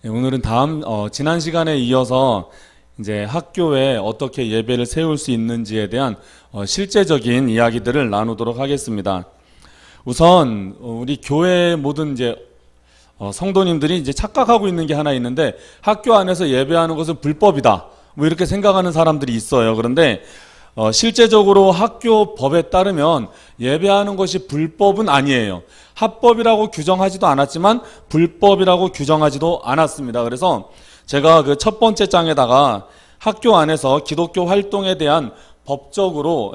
네, 오늘은 지난 시간에 이어서 이제 학교에 어떻게 예배를 세울 수 있는지에 대한 실제적인 이야기들을 나누도록 하겠습니다. 우선 우리 교회 모든 이제 성도님들이 이제 착각하고 있는 게 하나 있는데, 학교 안에서 예배하는 것은 불법이다, 뭐 이렇게 생각하는 사람들이 있어요. 그런데 실제적으로 학교 법에 따르면 예배하는 것이 불법은 아니에요. 합법이라고 규정하지도 않았지만 불법이라고 규정하지도 않았습니다. 그래서 제가 그 첫 번째 장에다가 학교 안에서 기독교 활동에 대해서 법적으로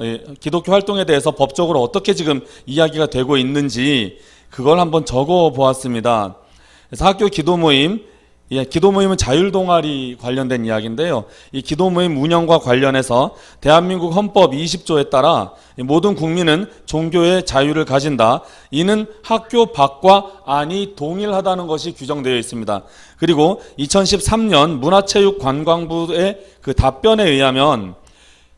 어떻게 지금 이야기가 되고 있는지 그걸 한번 적어 보았습니다. 그래서 학교 기도 모임, 기도 모임은 자율 동아리 관련된 이야기인데요. 이 기도 모임 운영과 관련해서 대한민국 헌법 20조에 따라 모든 국민은 종교의 자유를 가진다. 이는 학교 밖과 안이 동일하다는 것이 규정되어 있습니다. 그리고 2013년 문화체육관광부의 그 답변에 의하면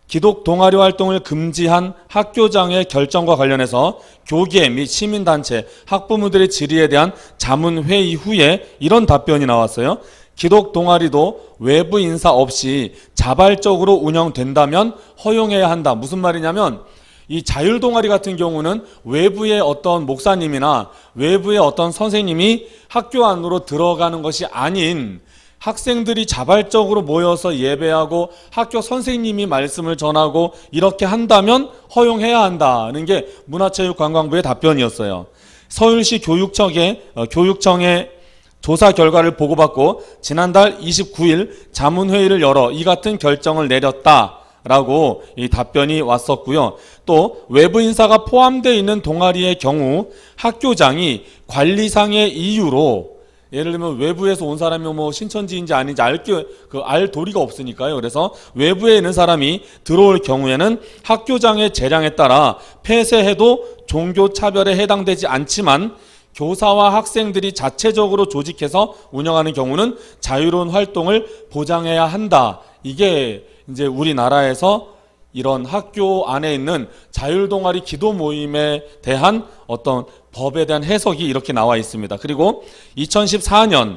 기독 동아리 활동을 금지한 학교장의 결정과 관련해서 교계 및 시민단체, 학부모들의 질의에 대한 자문회의 후에 이런 답변이 나왔어요. 기독 동아리도 외부 인사 없이 자발적으로 운영된다면 허용해야 한다. 무슨 말이냐면 이 자율 동아리 같은 경우는 외부의 어떤 목사님이나 외부의 어떤 선생님이 학교 안으로 들어가는 것이 아닌 학생들이 자발적으로 모여서 예배하고 학교 선생님이 말씀을 전하고 이렇게 한다면 허용해야 한다는 게 문화체육관광부의 답변이었어요. 서울시 교육청의 조사 결과를 보고받고 지난달 29일 자문회의를 열어 이 같은 결정을 내렸다라고 이 답변이 왔었고요. 또 외부 인사가 포함되어 있는 동아리의 경우 학교장이 관리상의 이유로, 예를 들면 외부에서 온 사람이 뭐 신천지인지 아닌지 알 도리가 없으니까요. 그래서 외부에 있는 사람이 들어올 경우에는 학교장의 재량에 따라 폐쇄해도 종교 차별에 해당되지 않지만 교사와 학생들이 자체적으로 조직해서 운영하는 경우는 자유로운 활동을 보장해야 한다. 이게 이제 우리나라에서 이런 학교 안에 있는 자율동아리 기도 모임에 대한 어떤 법에 대한 해석이 이렇게 나와 있습니다. 그리고 2014년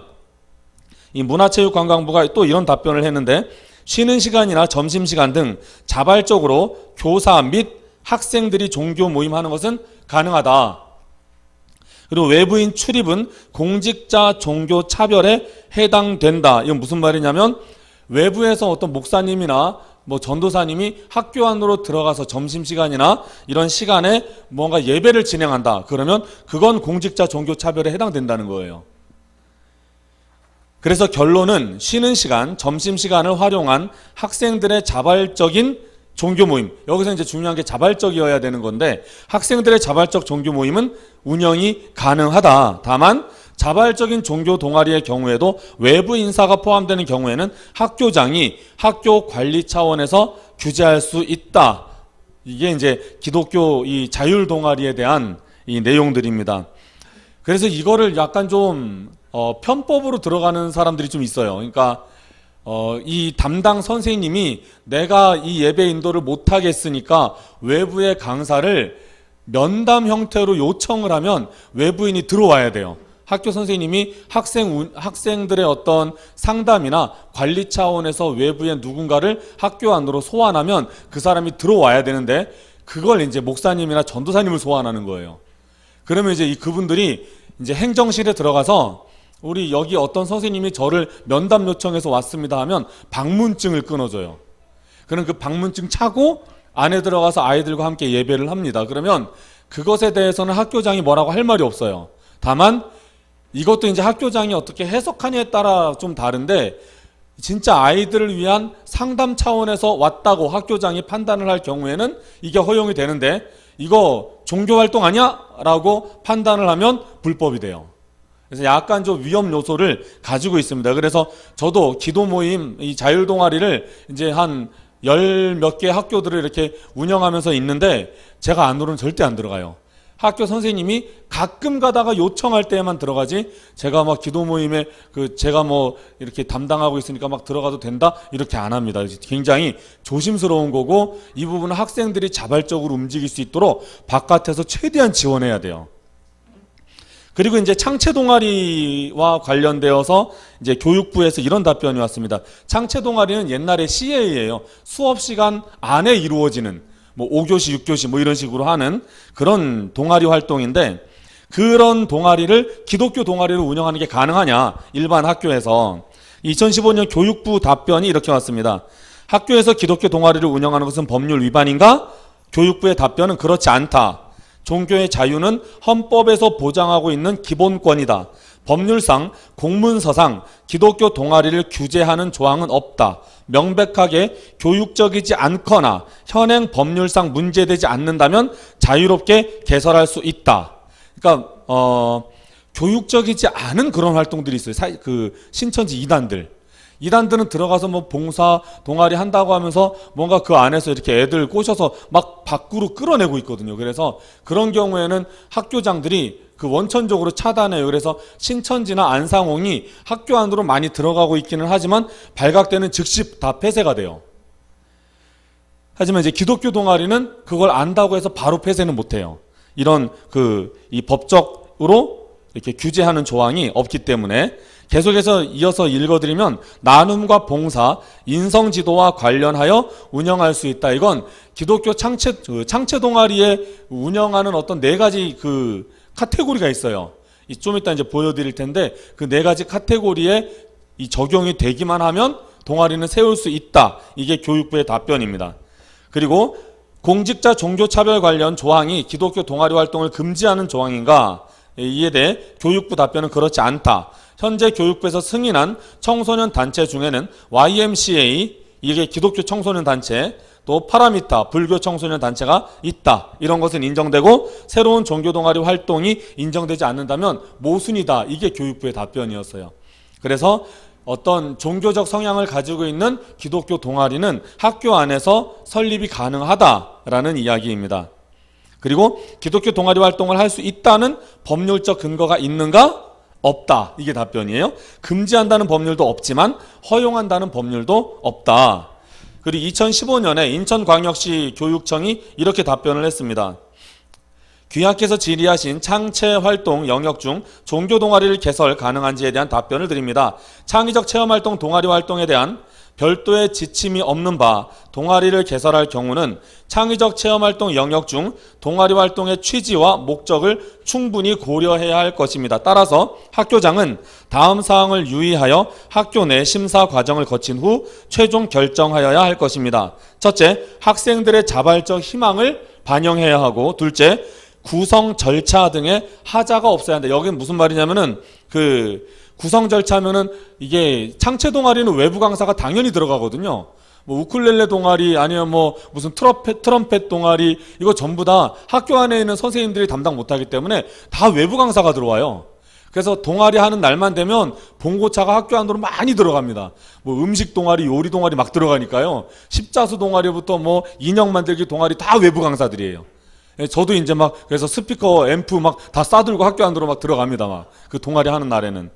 이 문화체육관광부가 또 이런 답변을 했는데, 쉬는 시간이나 점심시간 등 자발적으로 교사 및 학생들이 종교 모임하는 것은 가능하다. 그리고 외부인 출입은 공직자 종교 차별에 해당된다. 이건 무슨 말이냐면 외부에서 어떤 목사님이나 뭐 전도사님이 학교 안으로 들어가서 점심시간이나 이런 시간에 뭔가 예배를 진행한다. 그러면 그건 공직자 종교 차별에 해당된다는 거예요. 그래서 결론은 쉬는 시간, 점심시간을 활용한 학생들의 자발적인 종교 모임, 여기서 이제 중요한 게 자발적이어야 되는 건데, 학생들의 자발적 종교 모임은 운영이 가능하다. 다만 자발적인 종교 동아리의 경우에도 외부 인사가 포함되는 경우에는 학교장이 학교 관리 차원에서 규제할 수 있다. 이게 이제 기독교 이 자율 동아리에 대한 이 내용들입니다. 그래서 이거를 약간 좀 편법으로 들어가는 사람들이 좀 있어요. 그러니까 이 담당 선생님이 내가 이 예배 인도를 못하겠으니까 외부의 강사를 면담 형태로 요청을 하면 외부인이 들어와야 돼요. 학교 선생님이 학생들의 어떤 상담이나 관리 차원에서 외부의 누군가를 학교 안으로 소환하면 그 사람이 들어와야 되는데, 그걸 이제 목사님이나 전도사님을 소환하는 거예요. 그러면 이제 그분들이 이제 행정실에 들어가서 우리 여기 어떤 선생님이 저를 면담 요청해서 왔습니다 하면 방문증을 끊어줘요. 그럼 그 방문증 차고 안에 들어가서 아이들과 함께 예배를 합니다. 그러면 그것에 대해서는 학교장이 뭐라고 할 말이 없어요. 다만 이것도 이제 학교장이 어떻게 해석하냐에 따라 좀 다른데, 진짜 아이들을 위한 상담 차원에서 왔다고 학교장이 판단을 할 경우에는 이게 허용이 되는데, 이거 종교활동 아니야? 라고 판단을 하면 불법이 돼요. 그래서 약간 좀 위험 요소를 가지고 있습니다. 그래서 저도 기도 모임, 이 자율 동아리를 이제 한 10몇 개 학교들을 이렇게 운영하면서 있는데, 제가 안으로는 절대 안 들어가요. 학교 선생님이 가끔 가다가 요청할 때에만 들어가지, 제가 막 기도 모임에 제가 뭐 이렇게 담당하고 있으니까 막 들어가도 된다 이렇게 안 합니다. 굉장히 조심스러운 거고, 이 부분은 학생들이 자발적으로 움직일 수 있도록 바깥에서 최대한 지원해야 돼요. 그리고 이제 창체 동아리와 관련되어서 이제 교육부에서 이런 답변이 왔습니다. 창체 동아리는 옛날에 CA예요. 수업 시간 안에 이루어지는 뭐 5교시, 6교시 뭐 이런 식으로 하는 그런 동아리 활동인데, 그런 동아리를 기독교 동아리로 운영하는 게 가능하냐? 일반 학교에서. 2015년 교육부 답변이 이렇게 왔습니다. 학교에서 기독교 동아리를 운영하는 것은 법률 위반인가? 교육부의 답변은 그렇지 않다. 종교의 자유는 헌법에서 보장하고 있는 기본권이다. 법률상, 공문서상 기독교 동아리를 규제하는 조항은 없다. 명백하게 교육적이지 않거나 현행 법률상 문제되지 않는다면 자유롭게 개설할 수 있다. 그러니까 교육적이지 않은 그런 활동들이 있어요. 그 신천지 이단들은 들어가서 뭐 봉사 동아리 한다고 하면서 뭔가 그 안에서 이렇게 애들 꼬셔서 막 밖으로 끌어내고 있거든요. 그래서 그런 경우에는 학교장들이 그 원천적으로 차단해요. 그래서 신천지나 안상홍이 학교 안으로 많이 들어가고 있기는 하지만 발각되는 즉시 다 폐쇄가 돼요. 하지만 이제 기독교 동아리는 그걸 안다고 해서 바로 폐쇄는 못해요. 이런 이 법적으로 이렇게 규제하는 조항이 없기 때문에. 계속해서 이어서 읽어드리면, 나눔과 봉사, 인성지도와 관련하여 운영할 수 있다. 이건 기독교 창체 동아리에 운영하는 어떤 4가지 그 카테고리가 있어요. 좀 이따 이제 보여드릴 텐데, 그 4가지 카테고리에 이 적용이 되기만 하면 동아리는 세울 수 있다. 이게 교육부의 답변입니다. 그리고 공직자 종교차별 관련 조항이 기독교 동아리 활동을 금지하는 조항인가? 이에 대해 교육부 답변은 그렇지 않다. 현재 교육부에서 승인한 청소년 단체 중에는 YMCA, 이게 기독교 청소년 단체, 또 파라미타, 불교 청소년 단체가 있다. 이런 것은 인정되고 새로운 종교 동아리 활동이 인정되지 않는다면 모순이다. 이게 교육부의 답변이었어요. 그래서 어떤 종교적 성향을 가지고 있는 기독교 동아리는 학교 안에서 설립이 가능하다라는 이야기입니다. 그리고 기독교 동아리 활동을 할 수 있다는 법률적 근거가 있는가? 없다. 이게 답변이에요. 금지한다는 법률도 없지만 허용한다는 법률도 없다. 그리고 2015년에 인천광역시 교육청이 이렇게 답변을 했습니다. 귀하께서 질의하신 창체 활동 영역 중 종교 동아리를 개설 가능한지에 대한 답변을 드립니다. 창의적 체험활동 동아리 활동에 대한 별도의 지침이 없는 바 동아리를 개설할 경우는 창의적 체험활동 영역 중 동아리 활동의 취지와 목적을 충분히 고려해야 할 것입니다. 따라서 학교장은 다음 사항을 유의하여 학교 내 심사 과정을 거친 후 최종 결정하여야 할 것입니다. 첫째, 학생들의 자발적 희망을 반영해야 하고, 둘째, 구성 절차 등의 하자가 없어야 한다. 여기는 무슨 말이냐면은 구성 절차면은 이게 창체 동아리는 외부 강사가 당연히 들어가거든요. 뭐 우쿨렐레 동아리 아니면 뭐 무슨 트럼펫 동아리, 이거 전부 다 학교 안에 있는 선생님들이 담당 못하기 때문에 다 외부 강사가 들어와요. 그래서 동아리 하는 날만 되면 봉고차가 학교 안으로 많이 들어갑니다. 뭐 음식 동아리, 요리 동아리 막 들어가니까요. 십자수 동아리부터 뭐 인형 만들기 동아리 다 외부 강사들이에요. 저도 이제 막 그래서 스피커, 앰프 막 다 싸들고 학교 안으로 막 들어갑니다. 막 그 동아리 하는 날에는.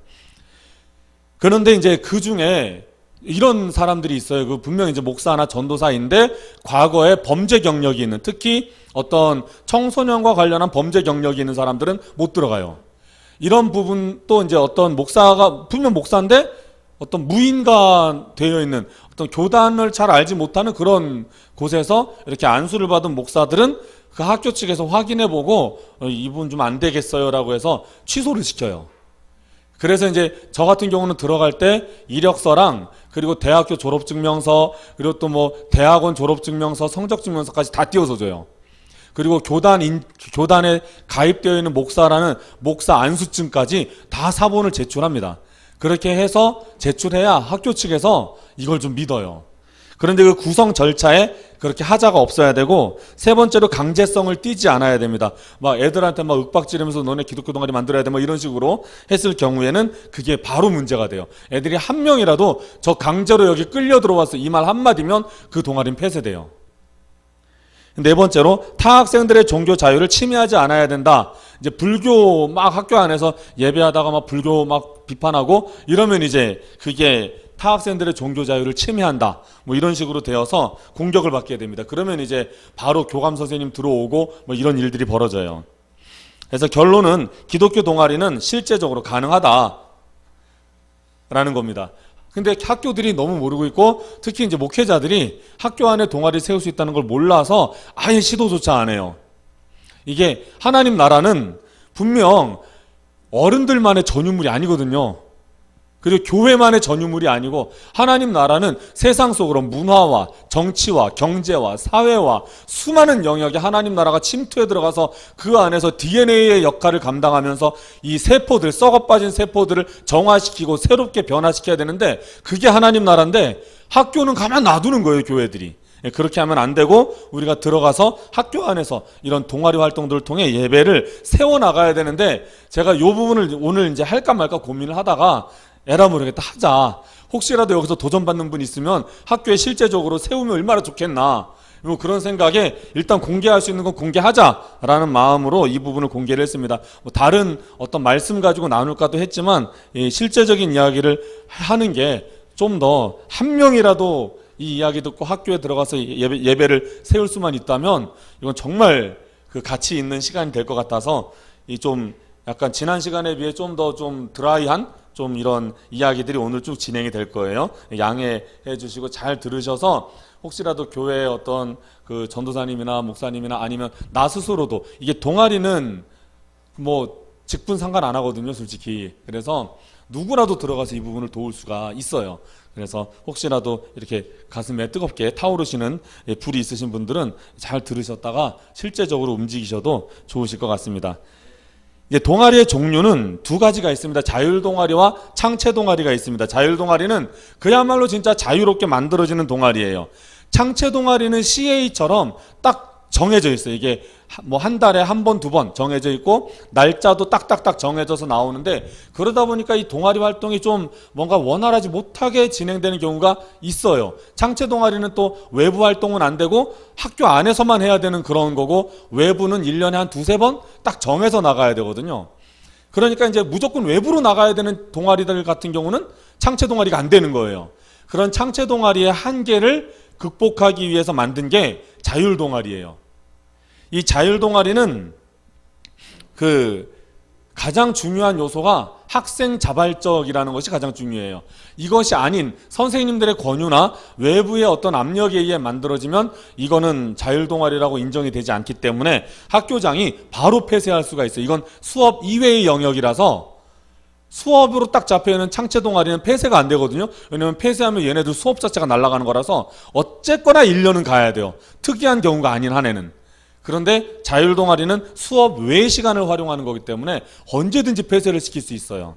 그런데 이제 그 중에 이런 사람들이 있어요. 그 분명히 이제 목사나 전도사인데 과거에 범죄 경력이 있는, 특히 어떤 청소년과 관련한 범죄 경력이 있는 사람들은 못 들어가요. 이런 부분도 이제 어떤 목사가 분명 목사인데 어떤 무인가 되어 있는 어떤 교단을 잘 알지 못하는 그런 곳에서 이렇게 안수를 받은 목사들은 그 학교 측에서 확인해보고 이분 좀 안 되겠어요라고 해서 취소를 시켜요. 그래서 이제 저 같은 경우는 들어갈 때 이력서랑 그리고 대학교 졸업증명서, 그리고 또 뭐 대학원 졸업증명서, 성적증명서까지 다 띄워서 줘요. 그리고 교단에 가입되어 있는 목사라는 목사 안수증까지 다 사본을 제출합니다. 그렇게 해서 제출해야 학교 측에서 이걸 좀 믿어요. 그런데 그 구성 절차에 그렇게 하자가 없어야 되고, 세 번째로 강제성을 띠지 않아야 됩니다. 막 애들한테 막 윽박지르면서 너네 기독교 동아리 만들어야 돼 뭐 이런 식으로 했을 경우에는 그게 바로 문제가 돼요. 애들이 한 명이라도 저 강제로 여기 끌려 들어와서 이 말 한마디면 그 동아리는 폐쇄돼요. 네 번째로 타 학생들의 종교 자유를 침해하지 않아야 된다. 이제 불교 막 학교 안에서 예배하다가 막 불교 막 비판하고 이러면 이제 그게 타 학생들의 종교 자유를 침해한다. 뭐 이런 식으로 되어서 공격을 받게 됩니다. 그러면 이제 바로 교감 선생님 들어오고 뭐 이런 일들이 벌어져요. 그래서 결론은 기독교 동아리는 실제적으로 가능하다라는 겁니다. 근데 학교들이 너무 모르고 있고, 특히 이제 목회자들이 학교 안에 동아리 세울 수 있다는 걸 몰라서 아예 시도조차 안 해요. 이게 하나님 나라는 분명 어른들만의 전유물이 아니거든요. 그리고 교회만의 전유물이 아니고, 하나님 나라는 세상 속으로 문화와 정치와 경제와 사회와 수많은 영역에 하나님 나라가 침투해 들어가서 그 안에서 DNA의 역할을 감당하면서 이 세포들, 썩어빠진 세포들을 정화시키고 새롭게 변화시켜야 되는데, 그게 하나님 나라인데 학교는 가만 놔두는 거예요, 교회들이. 그렇게 하면 안 되고, 우리가 들어가서 학교 안에서 이런 동아리 활동들을 통해 예배를 세워나가야 되는데, 제가 이 부분을 오늘 이제 할까 말까 고민을 하다가 에라 모르겠다, 하자. 혹시라도 여기서 도전받는 분 있으면 학교에 실제적으로 세우면 얼마나 좋겠나, 뭐 그런 생각에 일단 공개할 수 있는 건 공개하자라는 마음으로 이 부분을 공개를 했습니다. 뭐 다른 어떤 말씀 가지고 나눌까도 했지만, 실제적인 이야기를 하는 게 좀 더, 한 명이라도 이 이야기 듣고 학교에 들어가서 예배를 세울 수만 있다면 이건 정말 그 가치 있는 시간이 될 것 같아서, 이 좀 약간 지난 시간에 비해 좀 더 좀 드라이한 좀 이런 이야기들이 오늘 쭉 진행이 될 거예요. 양해해 주시고 잘 들으셔서, 혹시라도 교회의 어떤 그 전도사님이나 목사님이나 아니면 나 스스로도, 이게 동아리는 뭐 직분 상관 안 하거든요, 솔직히. 그래서 누구라도 들어가서 이 부분을 도울 수가 있어요. 그래서 혹시라도 이렇게 가슴에 뜨겁게 타오르시는 불이 있으신 분들은 잘 들으셨다가 실제적으로 움직이셔도 좋으실 것 같습니다. 이제 동아리의 종류는 두 가지가 있습니다. 자율 동아리와 창체 동아리가 있습니다. 자율 동아리는 그야말로 진짜 자유롭게 만들어지는 동아리예요. 창체 동아리는 CA처럼 딱 정해져 있어요. 이게 뭐 한 달에 한 번, 두 번 정해져 있고, 날짜도 딱딱딱 정해져서 나오는데, 그러다 보니까 이 동아리 활동이 좀 뭔가 원활하지 못하게 진행되는 경우가 있어요. 창체 동아리는 또 외부 활동은 안 되고 학교 안에서만 해야 되는 그런 거고, 외부는 1년에 한 두세 번 딱 정해서 나가야 되거든요. 그러니까 이제 무조건 외부로 나가야 되는 동아리들 같은 경우는 창체 동아리가 안 되는 거예요. 그런 창체 동아리의 한계를 극복하기 위해서 만든 게 자율 동아리예요. 이 자율 동아리는 그 가장 중요한 요소가 학생 자발적이라는 것이 가장 중요해요. 이것이 아닌 선생님들의 권유나 외부의 어떤 압력에 의해 만들어지면 이거는 자율 동아리라고 인정이 되지 않기 때문에 학교장이 바로 폐쇄할 수가 있어요. 이건 수업 이외의 영역이라서, 수업으로 딱 잡혀있는 창체 동아리는 폐쇄가 안 되거든요. 왜냐면 폐쇄하면 얘네들 수업 자체가 날아가는 거라서 어쨌거나 1년은 가야 돼요. 특이한 경우가 아닌 한에는. 그런데 자율 동아리는 수업 외 시간을 활용하는 거기 때문에 언제든지 폐쇄를 시킬 수 있어요.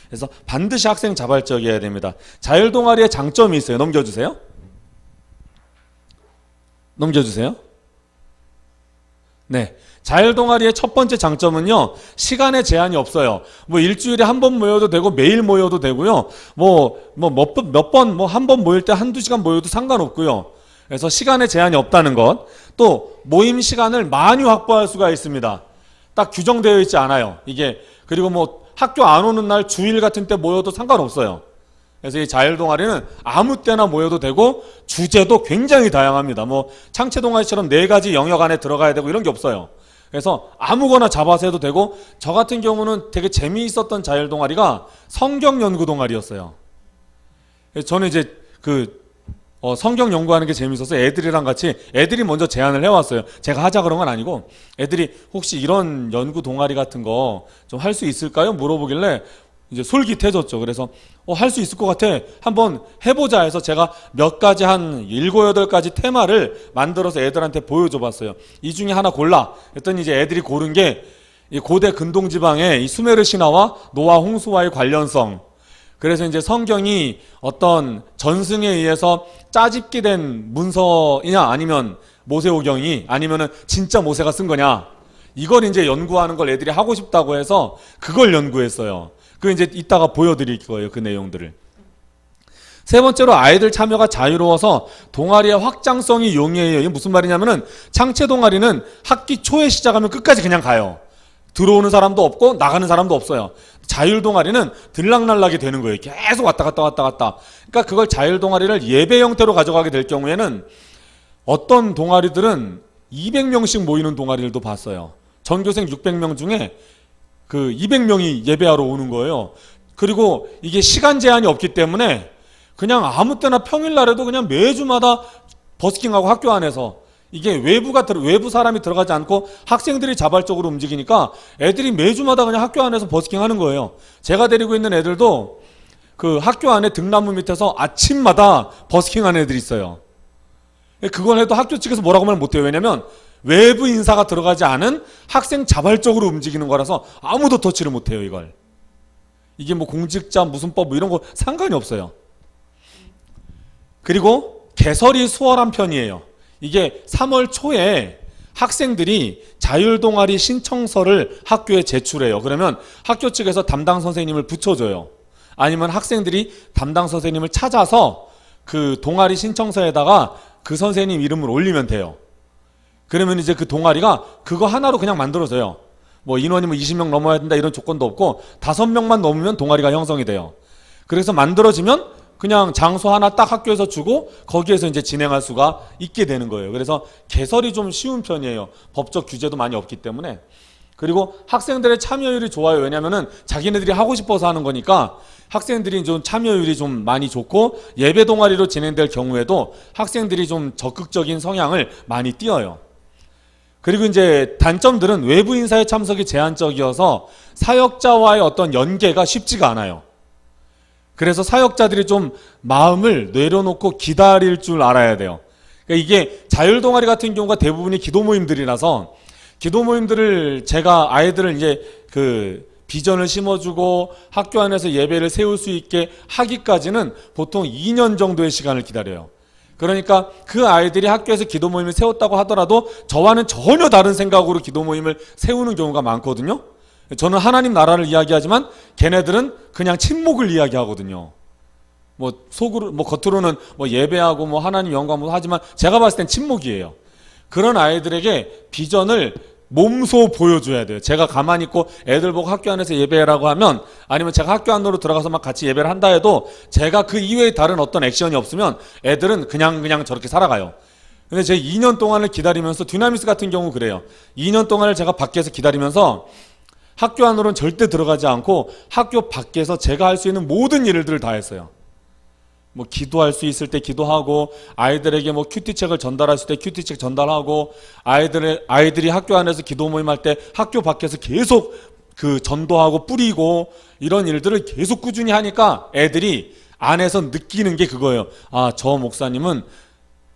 그래서 반드시 학생 자발적이어야 됩니다. 자율 동아리의 장점이 있어요. 넘겨주세요. 네. 자율 동아리의 첫 번째 장점은요, 시간에 제한이 없어요. 뭐 일주일에 한 번 모여도 되고 매일 모여도 되고요. 한 번 모일 때 한두 시간 모여도 상관없고요. 그래서 시간에 제한이 없다는 것. 또 모임 시간을 많이 확보할 수가 있습니다. 딱 규정되어 있지 않아요, 이게. 그리고 뭐 학교 안 오는 날 주일 같은 때 모여도 상관없어요. 그래서 이 자율 동아리는 아무 때나 모여도 되고, 주제도 굉장히 다양합니다. 뭐 창체 동아리처럼 4가지 영역 안에 들어가야 되고 이런 게 없어요. 그래서 아무거나 잡아서 해도 되고, 저 같은 경우는 되게 재미있었던 자율 동아리가 성경 연구 동아리였어요. 저는 이제 성경 연구하는 게 재밌어서 애들이랑 같이, 애들이 먼저 제안을 해왔어요. 제가 하자 그런 건 아니고, 애들이 혹시 이런 연구 동아리 같은 거 좀 할 수 있을까요? 물어보길래 이제 솔깃해졌죠. 그래서 할 수 있을 것 같아, 한번 해보자 해서 제가 몇 가지, 한 7, 8가지 테마를 만들어서 애들한테 보여줘 봤어요. 이 중에 하나 골라 했더니 이제 애들이 고른 게 이 고대 근동지방의 이 수메르 신화와 노아 홍수와의 관련성. 그래서 이제 성경이 어떤 전승에 의해서 짜집게 된 문서이냐, 아니면 모세오경이, 아니면은 진짜 모세가 쓴 거냐, 이걸 이제 연구하는 걸 애들이 하고 싶다고 해서 그걸 연구했어요. 그 이제 이따가 보여드릴 거예요, 그 내용들을. 세 번째로, 아이들 참여가 자유로워서 동아리의 확장성이 용이해요. 이게 무슨 말이냐면은, 창체 동아리는 학기 초에 시작하면 끝까지 그냥 가요. 들어오는 사람도 없고 나가는 사람도 없어요. 자율 동아리는 들락날락이 되는 거예요. 계속 왔다 갔다. 그러니까 그걸 자율 동아리를 예배 형태로 가져가게 될 경우에는, 어떤 동아리들은 200명씩 모이는 동아리들도 봤어요. 전교생 600명 중에 그 200명이 예배하러 오는 거예요. 그리고 이게 시간 제한이 없기 때문에 그냥 아무 때나 평일날에도 그냥 매주마다 버스킹하고 학교 안에서 이게 외부 사람이 들어가지 않고 학생들이 자발적으로 움직이니까 애들이 매주마다 그냥 학교 안에서 버스킹 하는 거예요. 제가 데리고 있는 애들도 그 학교 안에 등나무 밑에서 아침마다 버스킹 하는 애들이 있어요. 그걸 해도 학교 측에서 뭐라고 말 못해요. 왜냐면 외부 인사가 들어가지 않은 학생 자발적으로 움직이는 거라서 아무도 터치를 못해요. 이걸. 이게 뭐 공직자 무슨 법 뭐 이런 거 상관이 없어요. 그리고 개설이 수월한 편이에요. 이게 3월 초에 학생들이 자율동아리 신청서를 학교에 제출해요. 그러면 학교 측에서 담당 선생님을 붙여줘요. 아니면 학생들이 담당 선생님을 찾아서 그 동아리 신청서에다가 그 선생님 이름을 올리면 돼요. 그러면 이제 그 동아리가 그거 하나로 그냥 만들어져요. 뭐 인원이 뭐 20명 넘어야 된다 이런 조건도 없고 5명만 넘으면 동아리가 형성이 돼요. 그래서 만들어지면 그냥 장소 하나 딱 학교에서 주고 거기에서 이제 진행할 수가 있게 되는 거예요. 그래서 개설이 좀 쉬운 편이에요. 법적 규제도 많이 없기 때문에. 그리고 학생들의 참여율이 좋아요. 왜냐면은 자기네들이 하고 싶어서 하는 거니까 학생들이 좀 참여율이 좀 많이 좋고 예배 동아리로 진행될 경우에도 학생들이 좀 적극적인 성향을 많이 띄어요. 그리고 이제 단점들은 외부 인사의 참석이 제한적이어서 사역자와의 어떤 연계가 쉽지가 않아요. 그래서 사역자들이 좀 마음을 내려놓고 기다릴 줄 알아야 돼요. 그러니까 이게 자율동아리 같은 경우가 대부분이 기도 모임들이라서 기도 모임들을 제가 아이들을 이제 그 비전을 심어주고 학교 안에서 예배를 세울 수 있게 하기까지는 보통 2년 정도의 시간을 기다려요. 그러니까 그 아이들이 학교에서 기도 모임을 세웠다고 하더라도 저와는 전혀 다른 생각으로 기도 모임을 세우는 경우가 많거든요. 저는 하나님 나라를 이야기하지만 걔네들은 그냥 침묵을 이야기하거든요. 뭐 속으로 뭐 겉으로는 뭐 예배하고 뭐 하나님 영광 뭐 하지만 제가 봤을 땐 침묵이에요. 그런 아이들에게 비전을 몸소 보여줘야 돼요. 제가 가만히 있고 애들 보고 학교 안에서 예배라고 하면 아니면 제가 학교 안으로 들어가서 막 같이 예배를 한다 해도 제가 그 이외에 다른 어떤 액션이 없으면 애들은 그냥 저렇게 살아가요. 근데 제가 2년 동안을 기다리면서 듀나미스 같은 경우 그래요. 2년 동안을 제가 밖에서 기다리면서 학교 안으로는 절대 들어가지 않고 학교 밖에서 제가 할 수 있는 모든 일들을 다 했어요. 뭐 기도할 수 있을 때 기도하고 아이들에게 뭐 큐티책을 전달할 수 있을 때 큐티책 전달하고 아이들이 학교 안에서 기도 모임할 때 학교 밖에서 계속 그 전도하고 뿌리고 이런 일들을 계속 꾸준히 하니까 애들이 안에서 느끼는 게 그거예요. 아, 저 목사님은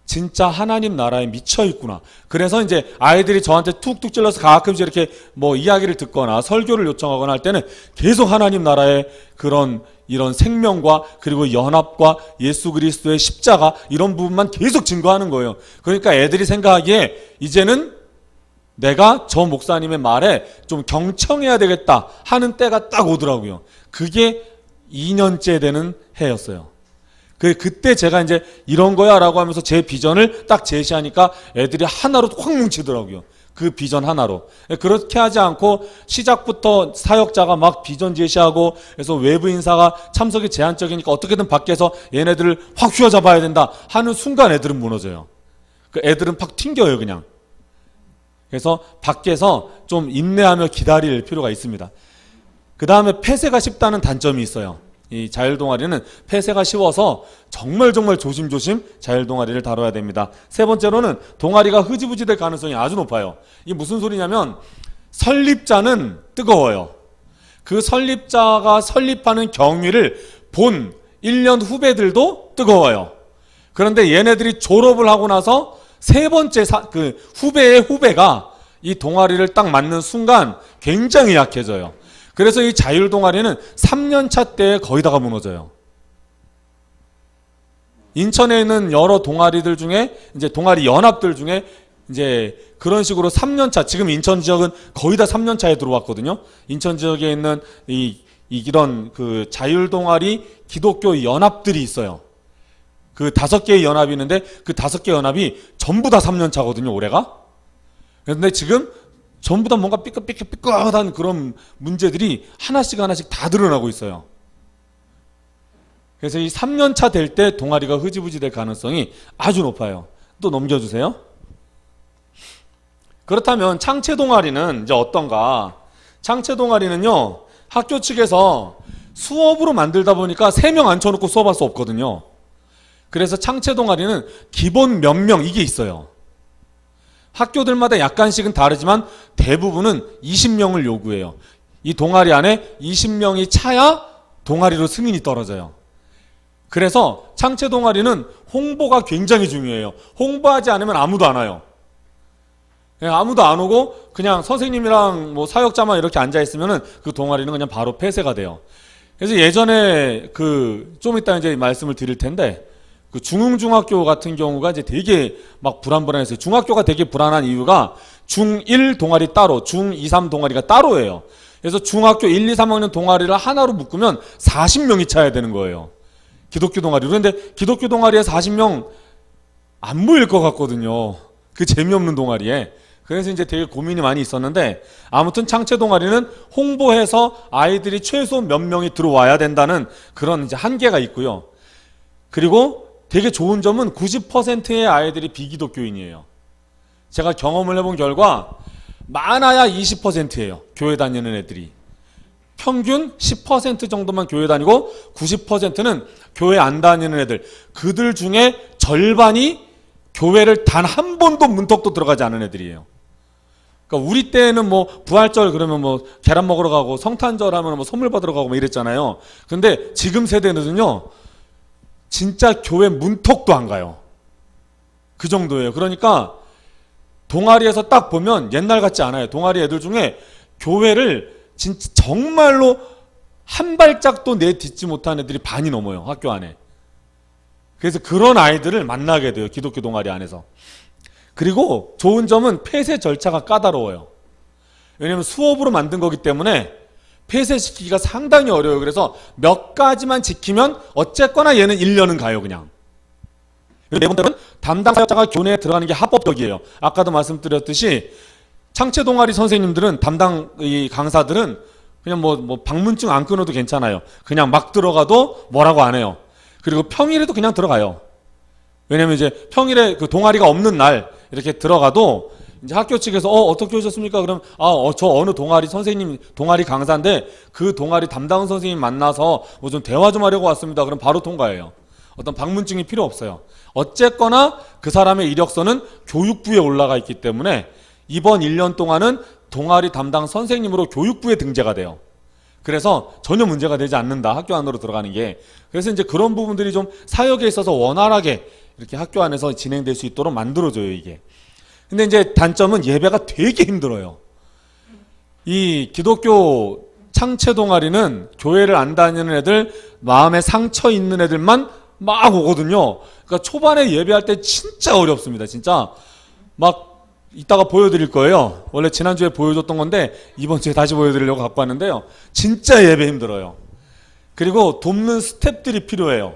진짜 하나님 나라에 미쳐 있구나. 그래서 이제 아이들이 저한테 툭툭 찔러서 가끔씩 이렇게 뭐 이야기를 듣거나 설교를 요청하거나 할 때는 계속 하나님 나라의 그런 이런 생명과 그리고 연합과 예수 그리스도의 십자가 이런 부분만 계속 증거하는 거예요. 그러니까 애들이 생각하기에 이제는 내가 저 목사님의 말에 좀 경청해야 되겠다 하는 때가 딱 오더라고요. 그게 2년째 되는 해였어요. 그때 제가 이제 이런 거야 라고 하면서 제 비전을 딱 제시하니까 애들이 하나로 확 뭉치더라고요. 그 비전 하나로. 그렇게 하지 않고 시작부터 사역자가 막 비전 제시하고 그래서 외부 인사가 참석이 제한적이니까 어떻게든 밖에서 얘네들을 확 휘어잡아야 된다 하는 순간 애들은 무너져요. 그 애들은 팍 튕겨요 그냥. 그래서 밖에서 좀 인내하며 기다릴 필요가 있습니다. 그 다음에 폐쇄가 쉽다는 단점이 있어요. 이 자율동아리는 폐쇄가 쉬워서 정말 조심조심 자율동아리를 다뤄야 됩니다. 세 번째로는 동아리가 흐지부지 될 가능성이 아주 높아요. 이게 무슨 소리냐면 설립자는 뜨거워요. 그 설립자가 설립하는 경위를 본 1년 후배들도 뜨거워요. 그런데 얘네들이 졸업을 하고 나서 세 번째 그 후배의 후배가 이 동아리를 딱 맞는 순간 굉장히 약해져요. 그래서 이 자율 동아리는 3년차 때 거의 다가 무너져요. 인천에 있는 여러 동아리들 중에 이제 동아리 연합들 중에 이제 그런 식으로 3년차, 지금 인천 지역은 거의 다 3년차에 들어왔거든요. 인천 지역에 있는 이런 그 자율 동아리 기독교 연합들이 있어요. 그 5개의 연합이 있는데 그 5개 연합이 전부 다 3년차거든요, 올해가. 그런데 지금 전부 다 뭔가 삐끗한 그런 문제들이 하나씩 다 드러나고 있어요. 그래서 이 3년차 될 때 동아리가 흐지부지 될 가능성이 아주 높아요. 또 넘겨주세요. 그렇다면 창체 동아리는 이제 어떤가? 창체 동아리는요, 학교 측에서 수업으로 만들다 보니까 3명 앉혀놓고 수업할 수 없거든요. 그래서 창체 동아리는 기본 몇 명 이게 있어요. 학교들마다 약간씩은 다르지만 대부분은 20명을 요구해요. 이 동아리 안에 20명이 차야 동아리로 승인이 떨어져요. 그래서 창체 동아리는 홍보가 굉장히 중요해요. 홍보하지 않으면 아무도 안 와요. 아무도 안 오고 그냥 선생님이랑 뭐 사역자만 이렇게 앉아 있으면은 그 동아리는 그냥 바로 폐쇄가 돼요. 그래서 예전에 좀 이따 이제 말씀을 드릴 텐데 그 중흥중학교 같은 경우가 이제 되게 막 불안불안했어요. 중학교가 되게 불안한 이유가 중1 동아리 따로, 중2, 3 동아리가 따로예요. 그래서 중학교 1, 2, 3학년 동아리를 하나로 묶으면 40명이 차야 되는 거예요. 기독교 동아리로. 그런데 기독교 동아리에 40명 안 모일 것 같거든요. 그 재미없는 동아리에. 그래서 이제 되게 고민이 많이 있었는데 아무튼 창체 동아리는 홍보해서 아이들이 최소 몇 명이 들어와야 된다는 그런 이제 한계가 있고요. 그리고 되게 좋은 점은 90%의 아이들이 비기독교인이에요. 제가 경험을 해본 결과 많아야 20%예요. 교회 다니는 애들이. 평균 10% 정도만 교회 다니고 90%는 교회 안 다니는 애들. 그들 중에 절반이 교회를 단 한 번도 문턱도 들어가지 않은 애들이에요. 그러니까 우리 때는 뭐 부활절 그러면 뭐 계란 먹으러 가고 성탄절 하면 뭐 선물 받으러 가고 뭐 이랬잖아요. 근데 지금 세대는요, 진짜 교회 문턱도 안 가요. 그 정도예요. 그러니까 동아리에서 딱 보면 옛날 같지 않아요. 동아리 애들 중에 교회를 진짜 정말로 한 발짝도 내딛지 못한 애들이 반이 넘어요. 학교 안에. 그래서 그런 아이들을 만나게 돼요. 기독교 동아리 안에서. 그리고 좋은 점은 폐쇄 절차가 까다로워요. 왜냐하면 수업으로 만든 거기 때문에 폐쇄시키기가 상당히 어려워요. 그래서 몇 가지만 지키면 어쨌거나 얘는 1년은 가요. 그냥. 네 번째는 담당 사역자가 교내에 들어가는 게 합법적이에요. 아까도 말씀드렸듯이 창체 동아리 선생님들은 담당 이 강사들은 그냥 뭐 방문증 안 끊어도 괜찮아요. 그냥 막 들어가도 뭐라고 안 해요. 그리고 평일에도 그냥 들어가요. 왜냐면 이제 평일에 그 동아리가 없는 날 이렇게 들어가도 이제 학교 측에서 어떻게 오셨습니까? 그럼 저 어느 동아리 선생님 동아리 강사인데 그 동아리 담당 선생님 만나서 뭐 좀 대화 좀 하려고 왔습니다. 그럼 바로 통과해요. 어떤 방문증이 필요 없어요. 어쨌거나 그 사람의 이력서는 교육부에 올라가 있기 때문에 이번 1년 동안은 동아리 담당 선생님으로 교육부에 등재가 돼요. 그래서 전혀 문제가 되지 않는다. 학교 안으로 들어가는 게. 그래서 이제 그런 부분들이 좀 사역에 있어서 원활하게 이렇게 학교 안에서 진행될 수 있도록 만들어줘요, 이게. 근데 이제 단점은 예배가 되게 힘들어요. 이 기독교 창체 동아리는 교회를 안 다니는 애들, 마음에 상처 있는 애들만 막 오거든요. 그러니까 초반에 예배할 때 진짜 어렵습니다. 진짜 막 이따가 보여드릴 거예요. 원래 지난주에 보여줬던 건데 이번 주에 다시 보여드리려고 갖고 왔는데요. 진짜 예배 힘들어요. 그리고 돕는 스텝들이 필요해요.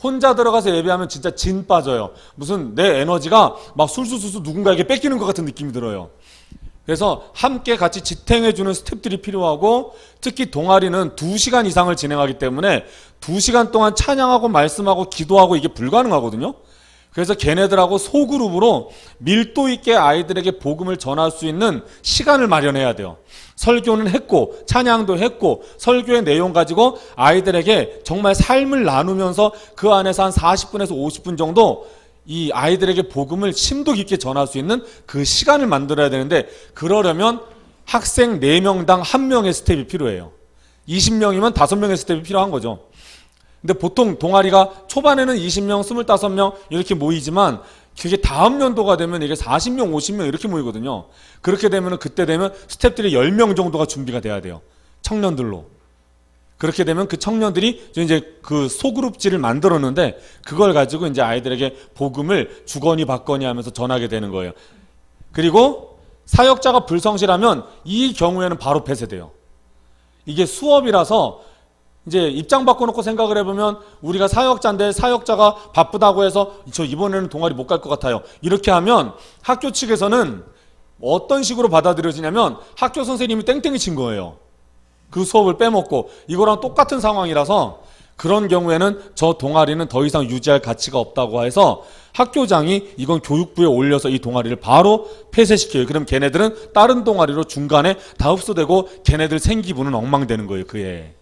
혼자 들어가서 예배하면 진짜 진 빠져요. 무슨 내 에너지가 막 술술술술 누군가에게 뺏기는 것 같은 느낌이 들어요. 그래서 함께 같이 지탱해주는 스텝들이 필요하고 특히 동아리는 2시간 이상을 진행하기 때문에 2시간 동안 찬양하고 말씀하고 기도하고 이게 불가능하거든요. 그래서 걔네들하고 소그룹으로 밀도 있게 아이들에게 복음을 전할 수 있는 시간을 마련해야 돼요. 설교는 했고 찬양도 했고 설교의 내용 가지고 아이들에게 정말 삶을 나누면서 그 안에서 한 40분에서 50분 정도 이 아이들에게 복음을 심도 깊게 전할 수 있는 그 시간을 만들어야 되는데 그러려면 학생 4명당 1명의 스텝이 필요해요. 20명이면 5명의 스텝이 필요한 거죠. 근데 보통 동아리가 초반에는 20명, 25명 이렇게 모이지만 그게 다음 연도가 되면 이게 40명, 50명 이렇게 모이거든요. 그렇게 되면 그때 되면 스텝들이 10명 정도가 준비가 돼야 돼요. 청년들로. 그렇게 되면 그 청년들이 이제 그 소그룹지를 만들었는데 그걸 가지고 이제 아이들에게 복음을 주거니 받거니 하면서 전하게 되는 거예요. 그리고 사역자가 불성실하면 이 경우에는 바로 폐쇄돼요. 이게 수업이라서 이제 입장 바꿔놓고 생각을 해보면 우리가 사역자인데 사역자가 바쁘다고 해서 저 이번에는 동아리 못 갈 것 같아요. 이렇게 하면 학교 측에서는 어떤 식으로 받아들여지냐면 학교 선생님이 땡땡이 친 거예요. 그 수업을 빼먹고 이거랑 똑같은 상황이라서 그런 경우에는 저 동아리는 더 이상 유지할 가치가 없다고 해서 학교장이 이건 교육부에 올려서 이 동아리를 바로 폐쇄시켜요. 그럼 걔네들은 다른 동아리로 중간에 다 흡수되고 걔네들 생기부는 엉망되는 거예요. 그에.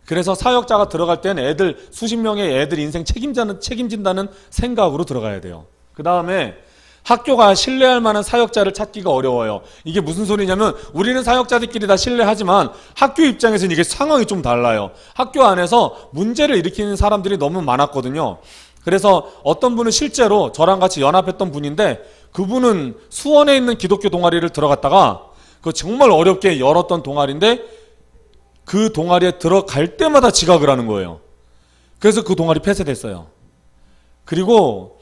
그래서 사역자가 들어갈 때는 애들 수십 명의 애들 인생 책임진다는 생각으로 들어가야 돼요. 그 다음에 학교가 신뢰할 만한 사역자를 찾기가 어려워요. 이게 무슨 소리냐면 우리는 사역자들끼리 다 신뢰하지만 학교 입장에서는 이게 상황이 좀 달라요. 학교 안에서 문제를 일으키는 사람들이 너무 많았거든요. 그래서 어떤 분은 실제로 저랑 같이 연합했던 분인데 그분은 수원에 있는 기독교 동아리를 들어갔다가 그 정말 어렵게 열었던 동아리인데 그 동아리에 들어갈 때마다 지각을 하는 거예요. 그래서 그 동아리 폐쇄됐어요. 그리고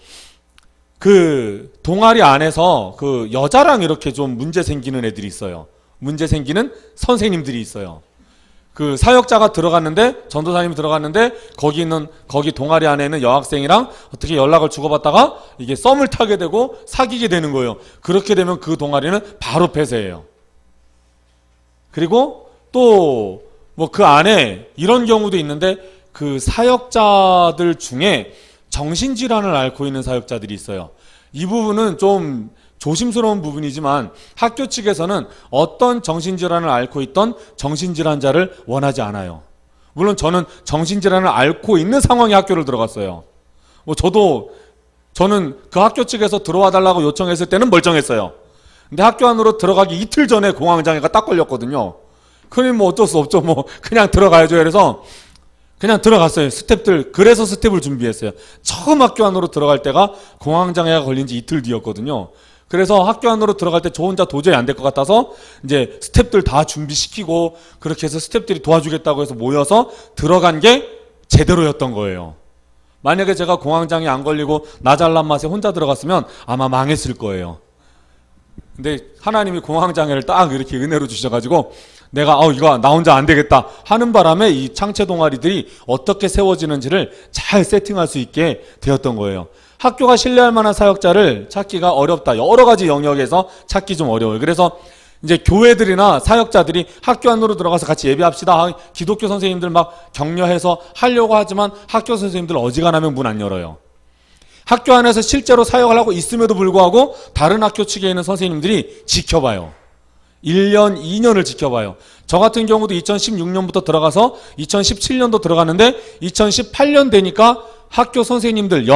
그 동아리 안에서 그 여자랑 이렇게 좀 문제 생기는 애들이 있어요. 문제 생기는 선생님들이 있어요. 그 사역자가 들어갔는데 전도사님이 들어갔는데 거기 동아리 안에 있는 여학생이랑 어떻게 연락을 주고받다가 이게 썸을 타게 되고 사귀게 되는 거예요. 그렇게 되면 그 동아리는 바로 폐쇄해요. 그리고 또 뭐 그 안에 이런 경우도 있는데 그 사역자들 중에 정신질환을 앓고 있는 사역자들이 있어요. 이 부분은 좀 조심스러운 부분이지만 학교 측에서는 어떤 정신질환을 앓고 있던 정신질환자를 원하지 않아요. 물론 저는 정신질환을 앓고 있는 상황의 학교를 들어갔어요. 저는 그 학교 측에서 들어와 달라고 요청했을 때는 멀쩡했어요. 근데 학교 안으로 들어가기 이틀 전에 공황장애가 딱 걸렸거든요. 그러니 뭐 어쩔 수 없죠. 뭐 그냥 들어가야죠. 그래서 그냥 들어갔어요. 그래서 스텝을 준비했어요. 처음 학교 안으로 들어갈 때가 공황장애가 걸린 지 이틀 뒤였거든요. 그래서 학교 안으로 들어갈 때 저 혼자 도저히 안 될 것 같아서 이제 스텝들 다 준비시키고 그렇게 해서 스텝들이 도와주겠다고 해서 모여서 들어간 게 제대로였던 거예요. 만약에 제가 공황장애 안 걸리고 나 잘난 맛에 혼자 들어갔으면 아마 망했을 거예요. 근데 하나님이 공황장애를 딱 이렇게 은혜로 주셔가지고 내가 이거 나 혼자 안 되겠다 하는 바람에 이 창체 동아리들이 어떻게 세워지는지를 잘 세팅할 수 있게 되었던 거예요. 학교가 신뢰할 만한 사역자를 찾기가 어렵다. 여러 가지 영역에서 찾기 좀 어려워요. 그래서 이제 교회들이나 사역자들이 학교 안으로 들어가서 같이 예배합시다. 기독교 선생님들 막 격려해서 하려고 하지만 학교 선생님들 어지간하면 문 안 열어요. 학교 안에서 실제로 사역을 하고 있음에도 불구하고 다른 학교 측에 있는 선생님들이 지켜봐요. 1년, 2년을 지켜봐요. 저 같은 경우도 2016년부터 들어가서 2017년도 들어갔는데 2018년 되니까 학교 선생님들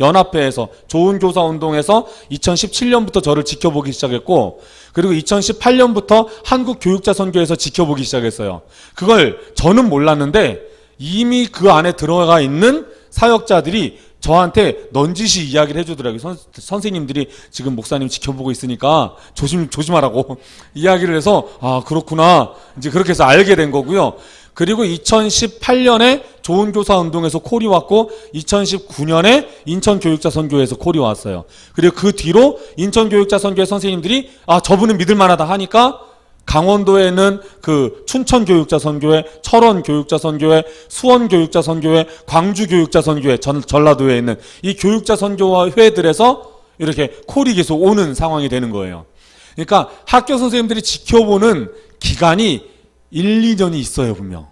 연합회에서 좋은 교사 운동에서 2017년부터 저를 지켜보기 시작했고 그리고 2018년부터 한국교육자 선교에서 지켜보기 시작했어요. 그걸 저는 몰랐는데 이미 그 안에 들어가 있는 사역자들이 저한테 넌지시 이야기를 해주더라고요. 선생님들이 지금 목사님 지켜보고 있으니까 조심하라고 이야기를 해서 그렇구나 이제 그렇게 해서 알게 된 거고요. 그리고 2018년에 좋은 교사 운동에서 콜이 왔고 2019년에 인천교육자 선교에서 콜이 왔어요. 그리고 그 뒤로 인천교육자 선교의 선생님들이 저분은 믿을만하다 하니까 강원도에는 그 춘천교육자 선교회, 철원교육자 선교회, 수원교육자 선교회, 광주교육자 선교회, 전라도에 있는 이 교육자 선교회들에서 이렇게 콜이 계속 오는 상황이 되는 거예요. 그러니까 학교 선생님들이 지켜보는 기간이 1, 2년이 있어요, 분명.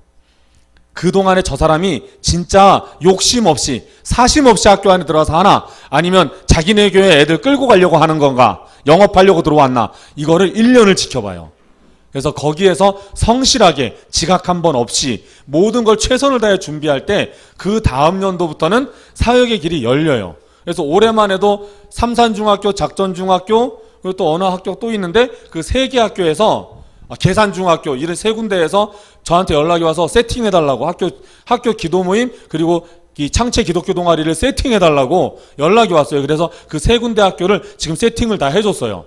그동안에 저 사람이 진짜 욕심 없이, 사심 없이 학교 안에 들어가서 하나, 아니면 자기네 교회 애들 끌고 가려고 하는 건가, 영업하려고 들어왔나, 이거를 1년을 지켜봐요. 그래서 거기에서 성실하게 지각 한 번 없이 모든 걸 최선을 다해 준비할 때 그 다음 연도부터는 사역의 길이 열려요. 그래서 올해만 해도 삼산중학교, 작전중학교, 그리고 또 어느 학교 또 있는데 그 세 개 학교에서 계산중학교 이런 세 군데에서 저한테 연락이 와서 세팅해달라고 학교 기도 모임 그리고 이 창체 기독교 동아리를 세팅해달라고 연락이 왔어요. 그래서 그 세 군데 학교를 지금 세팅을 다 해줬어요.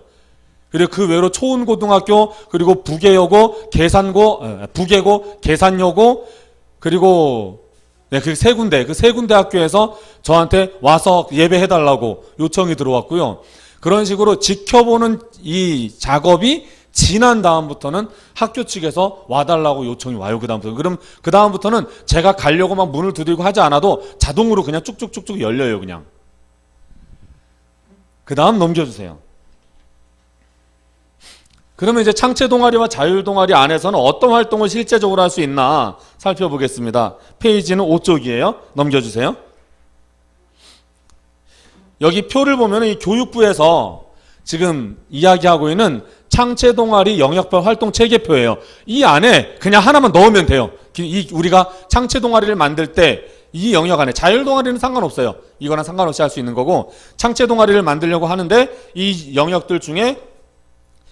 그리고 그 외로 초운고등학교 그리고 부계여고 부계고 계산여고 그리고 그 세 군데 학교에서 저한테 와서 예배해달라고 요청이 들어왔고요. 그런 식으로 지켜보는 이 작업이 지난 다음부터는 학교 측에서 와달라고 요청이 와요. 그럼 그 다음부터는 제가 가려고 막 문을 두들고 하지 않아도 자동으로 그냥 쭉쭉쭉쭉 열려요. 그냥 그 다음 넘겨주세요. 그러면 이제 창체 동아리와 자율 동아리 안에서는 어떤 활동을 실제적으로 할 수 있나 살펴보겠습니다. 페이지는 5쪽이에요. 넘겨주세요. 여기 표를 보면 이 교육부에서 지금 이야기하고 있는 창체 동아리 영역별 활동 체계표예요. 이 안에 그냥 하나만 넣으면 돼요. 우리가 창체 동아리를 만들 때 이 영역 안에 자율 동아리는 상관없어요. 이거랑 상관없이 할 수 있는 거고, 창체 동아리를 만들려고 하는데 이 영역들 중에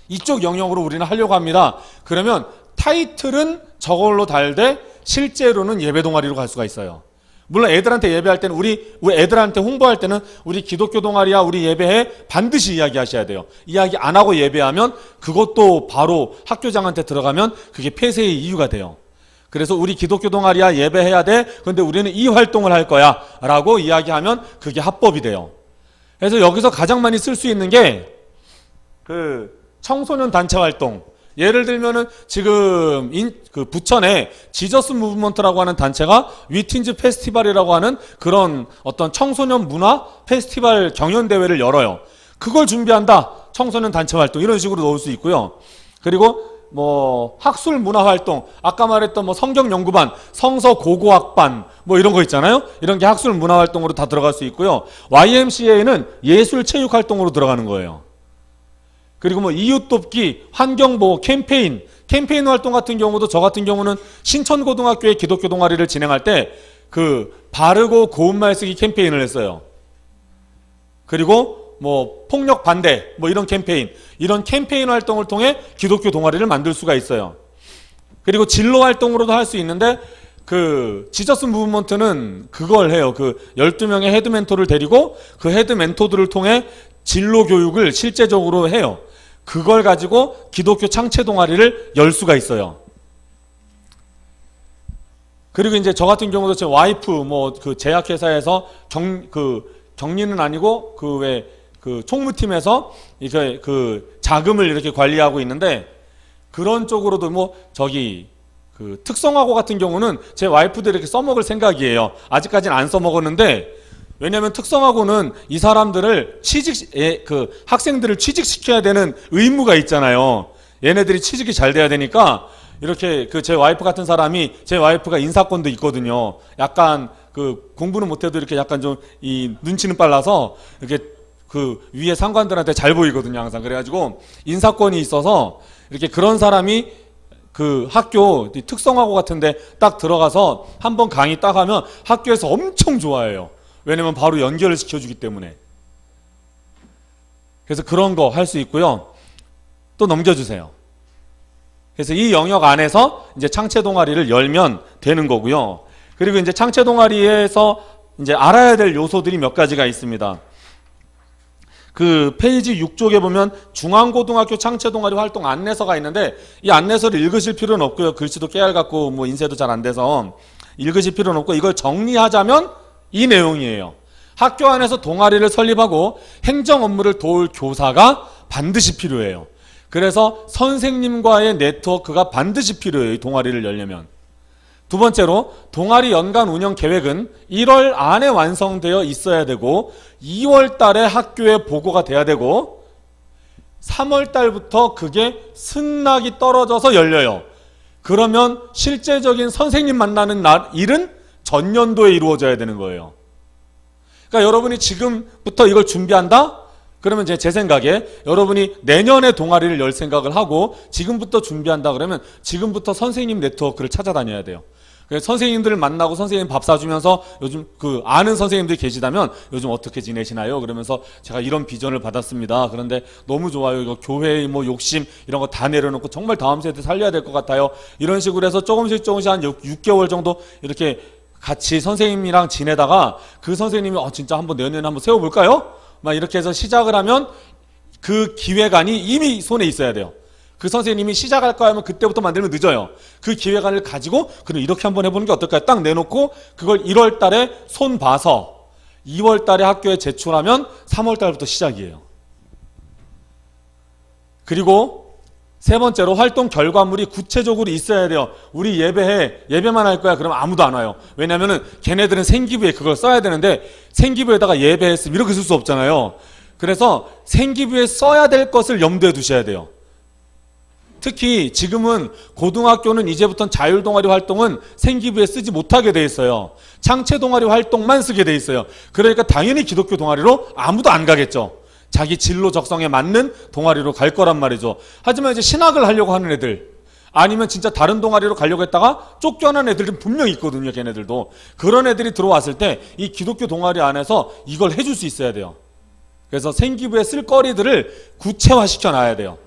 이쪽 영역으로 우리는 하려고 합니다. 그러면 타이틀은 저걸로 달되 실제로는 예배 동아리로 갈 수가 있어요. 물론 애들한테 예배할 때는 우리 애들한테 홍보할 때는 우리 기독교 동아리야 우리 예배해 반드시 이야기하셔야 돼요. 이야기 안 하고 예배하면 그것도 바로 학교장한테 들어가면 그게 폐쇄의 이유가 돼요. 그래서 우리 기독교 동아리야 예배해야 돼. 근데 우리는 이 활동을 할 거야 라고 이야기하면 그게 합법이 돼요. 그래서 여기서 가장 많이 쓸 수 있는 게 청소년 단체 활동. 예를 들면은 지금 부천에 지저스 무브먼트라고 하는 단체가 위틴즈 페스티벌이라고 하는 그런 어떤 청소년 문화 페스티벌 경연 대회를 열어요. 그걸 준비한다. 청소년 단체 활동 이런 식으로 넣을 수 있고요. 그리고 학술 문화 활동, 아까 말했던 성경 연구반, 성서 고고학반 이런 거 있잖아요. 이런 게 학술 문화 활동으로 다 들어갈 수 있고요. YMCA는 예술 체육 활동으로 들어가는 거예요. 그리고 이웃 돕기, 환경 보호 캠페인 활동 같은 경우도 저 같은 경우는 신천고등학교의 기독교 동아리를 진행할 때 바르고 고운 말 쓰기 캠페인을 했어요. 그리고 폭력 반대 이런 캠페인 활동을 통해 기독교 동아리를 만들 수가 있어요. 그리고 진로 활동으로도 할 수 있는데 지저스 무브먼트는 그걸 해요. 12명의 헤드 멘토를 데리고 그 헤드 멘토들을 통해 진로 교육을 실제적으로 해요. 그걸 가지고 기독교 창체 동아리를 열 수가 있어요. 그리고 이제 저 같은 경우도 제 와이프 제약회사에서 격리는 아니고 총무팀에서 이제 자금을 이렇게 관리하고 있는데, 그런 쪽으로도 특성화고 같은 경우는 제 와이프도 이렇게 써먹을 생각이에요. 아직까지는 안 써먹었는데, 왜냐하면 특성화고는 이 사람들을 학생들을 취직시켜야 되는 의무가 있잖아요. 얘네들이 취직이 잘 돼야 되니까 이렇게 제 와이프 같은 사람이, 제 와이프가 인사권도 있거든요. 약간 공부는 못해도 이렇게 약간 좀 이 눈치는 빨라서 이렇게 위에 상관들한테 잘 보이거든요, 항상. 그래가지고 인사권이 있어서 이렇게 그런 사람이 학교 특성화고 같은데 딱 들어가서 한번 강의 딱 하면 학교에서 엄청 좋아해요. 왜냐면 바로 연결을 시켜주기 때문에. 그래서 그런 거 할 수 있고요. 또 넘겨주세요. 그래서 이 영역 안에서 이제 창체 동아리를 열면 되는 거고요. 그리고 이제 창체 동아리에서 이제 알아야 될 요소들이 몇 가지가 있습니다. 페이지 6쪽에 보면 중앙고등학교 창체 동아리 활동 안내서가 있는데, 이 안내서를 읽으실 필요는 없고요. 글씨도 깨알같고 인쇄도 잘 안 돼서 읽으실 필요는 없고, 이걸 정리하자면 이 내용이에요. 학교 안에서 동아리를 설립하고 행정 업무를 도울 교사가 반드시 필요해요. 그래서 선생님과의 네트워크가 반드시 필요해요. 이 동아리를 열려면. 두 번째로, 동아리 연간 운영 계획은 1월 안에 완성되어 있어야 되고 2월 달에 학교에 보고가 돼야 되고 3월 달부터 그게 승낙이 떨어져서 열려요. 그러면 실제적인 선생님 만나는 일은 전년도에 이루어져야 되는 거예요. 그러니까 여러분이 지금부터 이걸 준비한다? 그러면 제 생각에 여러분이 내년에 동아리를 열 생각을 하고 지금부터 준비한다 그러면 지금부터 선생님 네트워크를 찾아다녀야 돼요. 선생님들을 만나고 선생님 밥 사주면서 요즘 아는 선생님들이 계시다면 요즘 어떻게 지내시나요? 그러면서 제가 이런 비전을 받았습니다. 그런데 너무 좋아요. 이거 교회의 욕심 이런 거 다 내려놓고 정말 다음 세대 살려야 될 것 같아요. 이런 식으로 해서 조금씩 한 6개월 정도 이렇게 같이 선생님이랑 지내다가 그 선생님이 진짜 한번 내년에 한번 세워볼까요? 막 이렇게 해서 시작을 하면 그 기획안이 이미 손에 있어야 돼요. 그 선생님이 시작할까 하면 그때부터 만들면 늦어요. 그 기획안을 가지고 그럼 이렇게 한번 해보는 게 어떨까요? 딱 내놓고 그걸 1월 달에 손 봐서 2월 달에 학교에 제출하면 3월 달부터 시작이에요. 그리고 세 번째로 활동 결과물이 구체적으로 있어야 돼요. 우리 예배만 할 거야. 그러면 아무도 안 와요. 왜냐면은 걔네들은 생기부에 그걸 써야 되는데 생기부에다가 예배했으면 이렇게 쓸 수 없잖아요. 그래서 생기부에 써야 될 것을 염두에 두셔야 돼요. 특히 지금은 고등학교는 이제부터 자율동아리 활동은 생기부에 쓰지 못하게 돼 있어요. 창체동아리 활동만 쓰게 돼 있어요. 그러니까 당연히 기독교 동아리로 아무도 안 가겠죠. 자기 진로 적성에 맞는 동아리로 갈 거란 말이죠. 하지만 이제 신학을 하려고 하는 애들, 아니면 진짜 다른 동아리로 가려고 했다가 쫓겨난 애들은 분명히 있거든요. 걔네들도. 그런 애들이 들어왔을 때 이 기독교 동아리 안에서 이걸 해줄 수 있어야 돼요. 그래서 생기부에 쓸 거리들을 구체화시켜 놔야 돼요.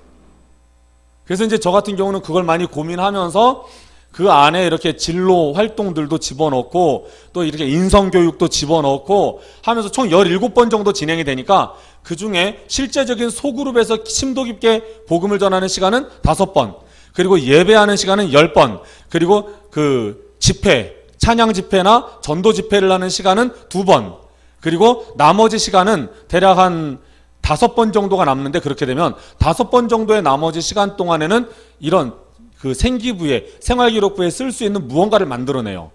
그래서 이제 저 같은 경우는 그걸 많이 고민하면서 그 안에 이렇게 진로 활동들도 집어넣고 또 이렇게 인성교육도 집어넣고 하면서 총 17번 정도 진행이 되니까 그 중에 실제적인 소그룹에서 심도 깊게 복음을 전하는 시간은 5번, 그리고 예배하는 시간은 10번, 그리고 그 집회, 찬양 집회나 전도 집회를 하는 시간은 2번, 그리고 나머지 시간은 대략 한 5번 정도가 남는데, 그렇게 되면 5번 정도의 나머지 시간 동안에는 이런 그 생기부에, 생활기록부에 쓸 수 있는 무언가를 만들어내요.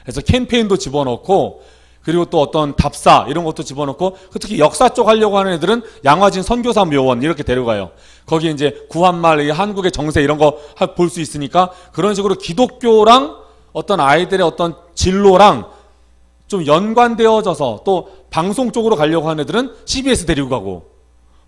그래서 캠페인도 집어넣고, 그리고 또 어떤 답사 이런 것도 집어넣고, 특히 역사 쪽 하려고 하는 애들은 양화진 선교사 묘원 이렇게 데려가요. 거기 이제 구한말, 한국의 정세 이런 거 볼 수 있으니까 그런 식으로 기독교랑 어떤 아이들의 어떤 진로랑 좀 연관되어져서, 또 방송 쪽으로 가려고 하는 애들은 CBS 데리고 가고,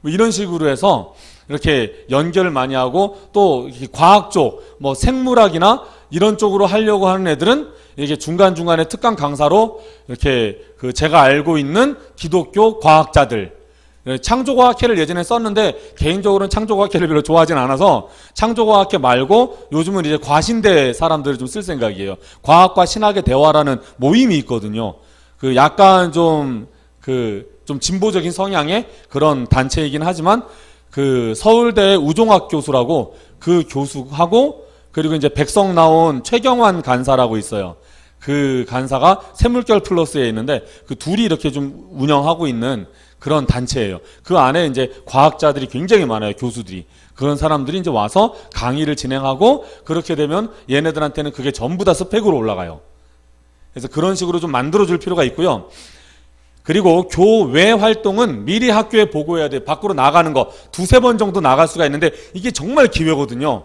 뭐 이런 식으로 해서 이렇게 연결을 많이 하고, 또 과학 쪽, 뭐 생물학이나 이런 쪽으로 하려고 하는 애들은 이게 중간중간에 특강 강사로 이렇게 그 제가 알고 있는 기독교 과학자들, 창조과학회를 예전에 썼는데 개인적으로는 창조과학회를 별로 좋아하진 않아서 창조과학회 말고 요즘은 이제 과신대 사람들을 좀 쓸 생각이에요. 과학과 신학의 대화라는 모임이 있거든요. 그 약간 좀 진보적인 성향의 그런 단체이긴 하지만, 그 서울대 우종학 교수라고 그 교수하고, 그리고 이제 백성 나온 최경환 간사라고 있어요. 그 간사가 샘물결 플러스에 있는데 그 둘이 이렇게 좀 운영하고 있는 그런 단체예요. 그 안에 이제 과학자들이 굉장히 많아요. 교수들이. 그런 사람들이 이제 와서 강의를 진행하고, 그렇게 되면 얘네들한테는 그게 전부 다 스펙으로 올라가요. 그래서 그런 식으로 좀 만들어줄 필요가 있고요. 그리고 교외 활동은 미리 학교에 보고해야 돼요. 밖으로 나가는 거 2-3번 정도 나갈 수가 있는데 이게 정말 기회거든요.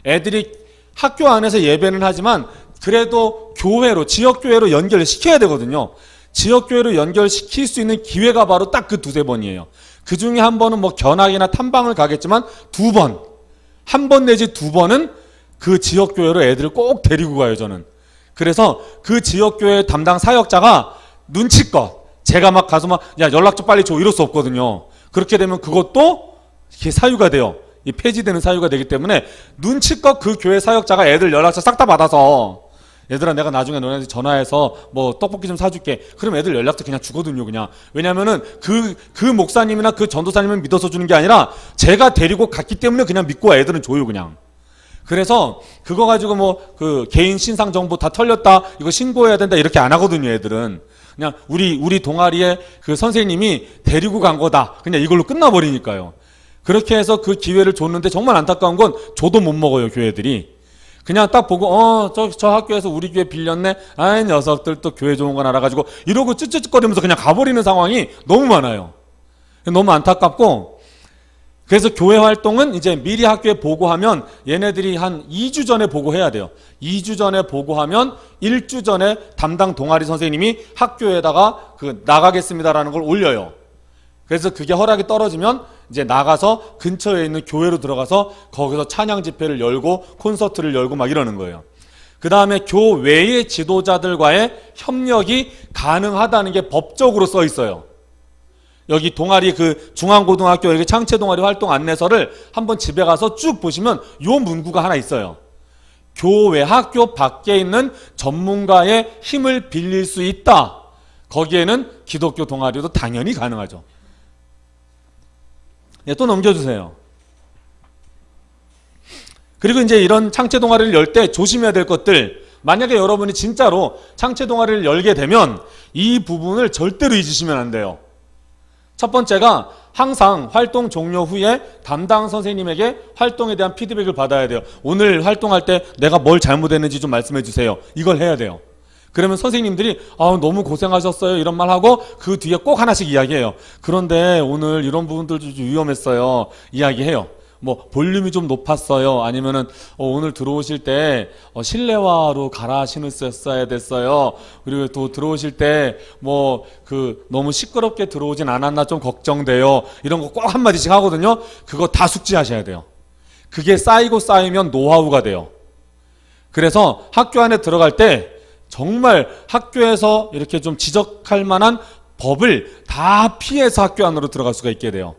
애들이 학교 안에서 예배는 하지만 그래도 교회로, 지역교회로 연결시켜야 되거든요. 지역교회로 연결시킬 수 있는 기회가 바로 딱 그 2-3번이에요. 그 중에 한 번은 뭐 견학이나 탐방을 가겠지만 2번, 1번 내지 2번은 그 지역교회로 애들을 꼭 데리고 가요, 저는. 그래서 그 지역교회 담당 사역자가 눈치껏 제가 막 가서 막 야 연락 좀 빨리 줘 이럴 수 없거든요. 그렇게 되면 그것도 이게 사유가 돼요. 이 폐지되는 사유가 되기 때문에 눈치껏 그 교회 사역자가 애들 연락처 싹 다 받아서, 얘들아 내가 나중에 너네한테 전화해서 뭐 떡볶이 좀 사줄게. 그럼 애들 연락처 그냥 주거든요. 그냥. 왜냐면은 그 목사님이나 그 전도사님을 믿어서 주는 게 아니라 제가 데리고 갔기 때문에 그냥 믿고 애들은 줘요 그냥. 그래서 그거 가지고 뭐 그 개인 신상 정보 다 털렸다, 이거 신고해야 된다 이렇게 안 하거든요. 애들은 그냥 우리 동아리에 그 선생님이 데리고 간 거다, 그냥 이걸로 끝나버리니까요. 그렇게 해서 그 기회를 줬는데 정말 안타까운 건 줘도 못 먹어요. 교회들이 그냥 딱 보고 저 학교에서 우리 교회 빌렸네, 아이 녀석들 또 교회 좋은 건 알아가지고 이러고 쯧쯧거리면서 그냥 가버리는 상황이 너무 많아요. 너무 안타깝고, 그래서 교회 활동은 이제 미리 학교에 보고하면 얘네들이 한 2주 전에 보고해야 돼요. 2주 전에 보고하면 1주 전에 담당 동아리 선생님이 학교에다가 그 나가겠습니다라는 걸 올려요. 그래서 그게 허락이 떨어지면 이제 나가서 근처에 있는 교회로 들어가서 거기서 찬양 집회를 열고 콘서트를 열고 막 이러는 거예요. 그 다음에 교외의 지도자들과의 협력이 가능하다는 게 법적으로 써 있어요. 여기 동아리 그 중앙고등학교 여기 창체동아리 활동 안내서를 한번 집에 가서 쭉 보시면 요 문구가 하나 있어요. 교외 학교 밖에 있는 전문가의 힘을 빌릴 수 있다. 거기에는 기독교 동아리도 당연히 가능하죠. 네, 또 넘겨주세요. 그리고 이제 이런 창체 동아리를 열 때 조심해야 될 것들, 만약에 여러분이 진짜로 창체 동아리를 열게 되면 이 부분을 절대로 잊으시면 안 돼요. 첫 번째가 항상 활동 종료 후에 담당 선생님에게 활동에 대한 피드백을 받아야 돼요. 오늘 활동할 때 내가 뭘 잘못했는지 좀 말씀해 주세요. 이걸 해야 돼요. 그러면 선생님들이 너무 고생하셨어요 이런 말 하고 그 뒤에 꼭 하나씩 이야기해요. 그런데 오늘 이런 부분들 좀 위험했어요. 이야기해요. 뭐 볼륨이 좀 높았어요. 아니면은 오늘 들어오실 때 실내화로 갈아 신으셨어야 됐어요. 그리고 또 들어오실 때 뭐 그 너무 시끄럽게 들어오진 않았나 좀 걱정돼요. 이런 거 꼭 한마디씩 하거든요. 그거 다 숙지하셔야 돼요. 그게 쌓이고 쌓이면 노하우가 돼요. 그래서 학교 안에 들어갈 때 정말 학교에서 이렇게 좀 지적할 만한 법을 다 피해서 학교 안으로 들어갈 수가 있게 돼요.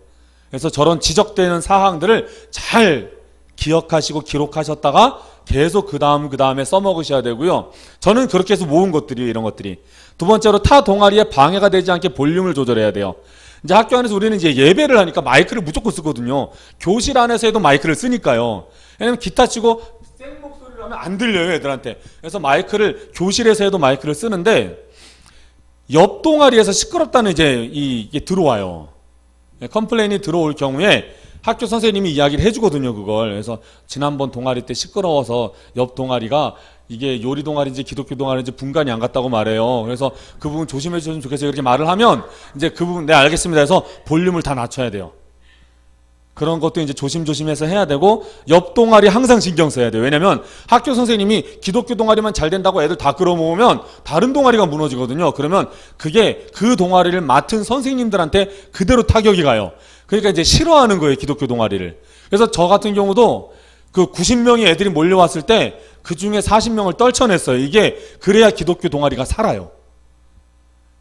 그래서 저런 지적되는 사항들을 잘 기억하시고 기록하셨다가 계속 그 다음에 써먹으셔야 되고요. 저는 그렇게 해서 모은 것들이에요. 이런 것들이. 두 번째로 타 동아리에 방해가 되지 않게 볼륨을 조절해야 돼요. 이제 학교 안에서 우리는 이제 예배를 하니까 마이크를 무조건 쓰거든요. 교실 안에서 해도 마이크를 쓰니까요. 왜냐면 기타 치고 생 목소리를 하면 안 들려요, 애들한테. 그래서 마이크를 교실에서 해도 마이크를 쓰는데 옆 동아리에서 시끄럽다는 이게 들어와요. 컴플레인이 들어올 경우에 학교 선생님이 이야기를 해주거든요, 그걸. 그래서 지난번 동아리 때 시끄러워서 옆 동아리가 이게 요리 동아리인지 기독교 동아리인지 분간이 안 갔다고 말해요. 그래서 그 부분 조심해 주셨으면 좋겠어요. 이렇게 말을 하면 이제 그 부분 네 알겠습니다 해서 볼륨을 다 낮춰야 돼요. 그런 것도 이제 조심조심해서 해야 되고 옆 동아리 항상 신경 써야 돼요. 왜냐면 학교 선생님이 기독교 동아리만 잘 된다고 애들 다 끌어모으면 다른 동아리가 무너지거든요. 그러면 그게 그 동아리를 맡은 선생님들한테 그대로 타격이 가요. 그러니까 이제 싫어하는 거예요, 기독교 동아리를. 그래서 저 같은 경우도 그 90명의 애들이 몰려왔을 때 그 중에 40명을 떨쳐냈어요. 이게 그래야 기독교 동아리가 살아요.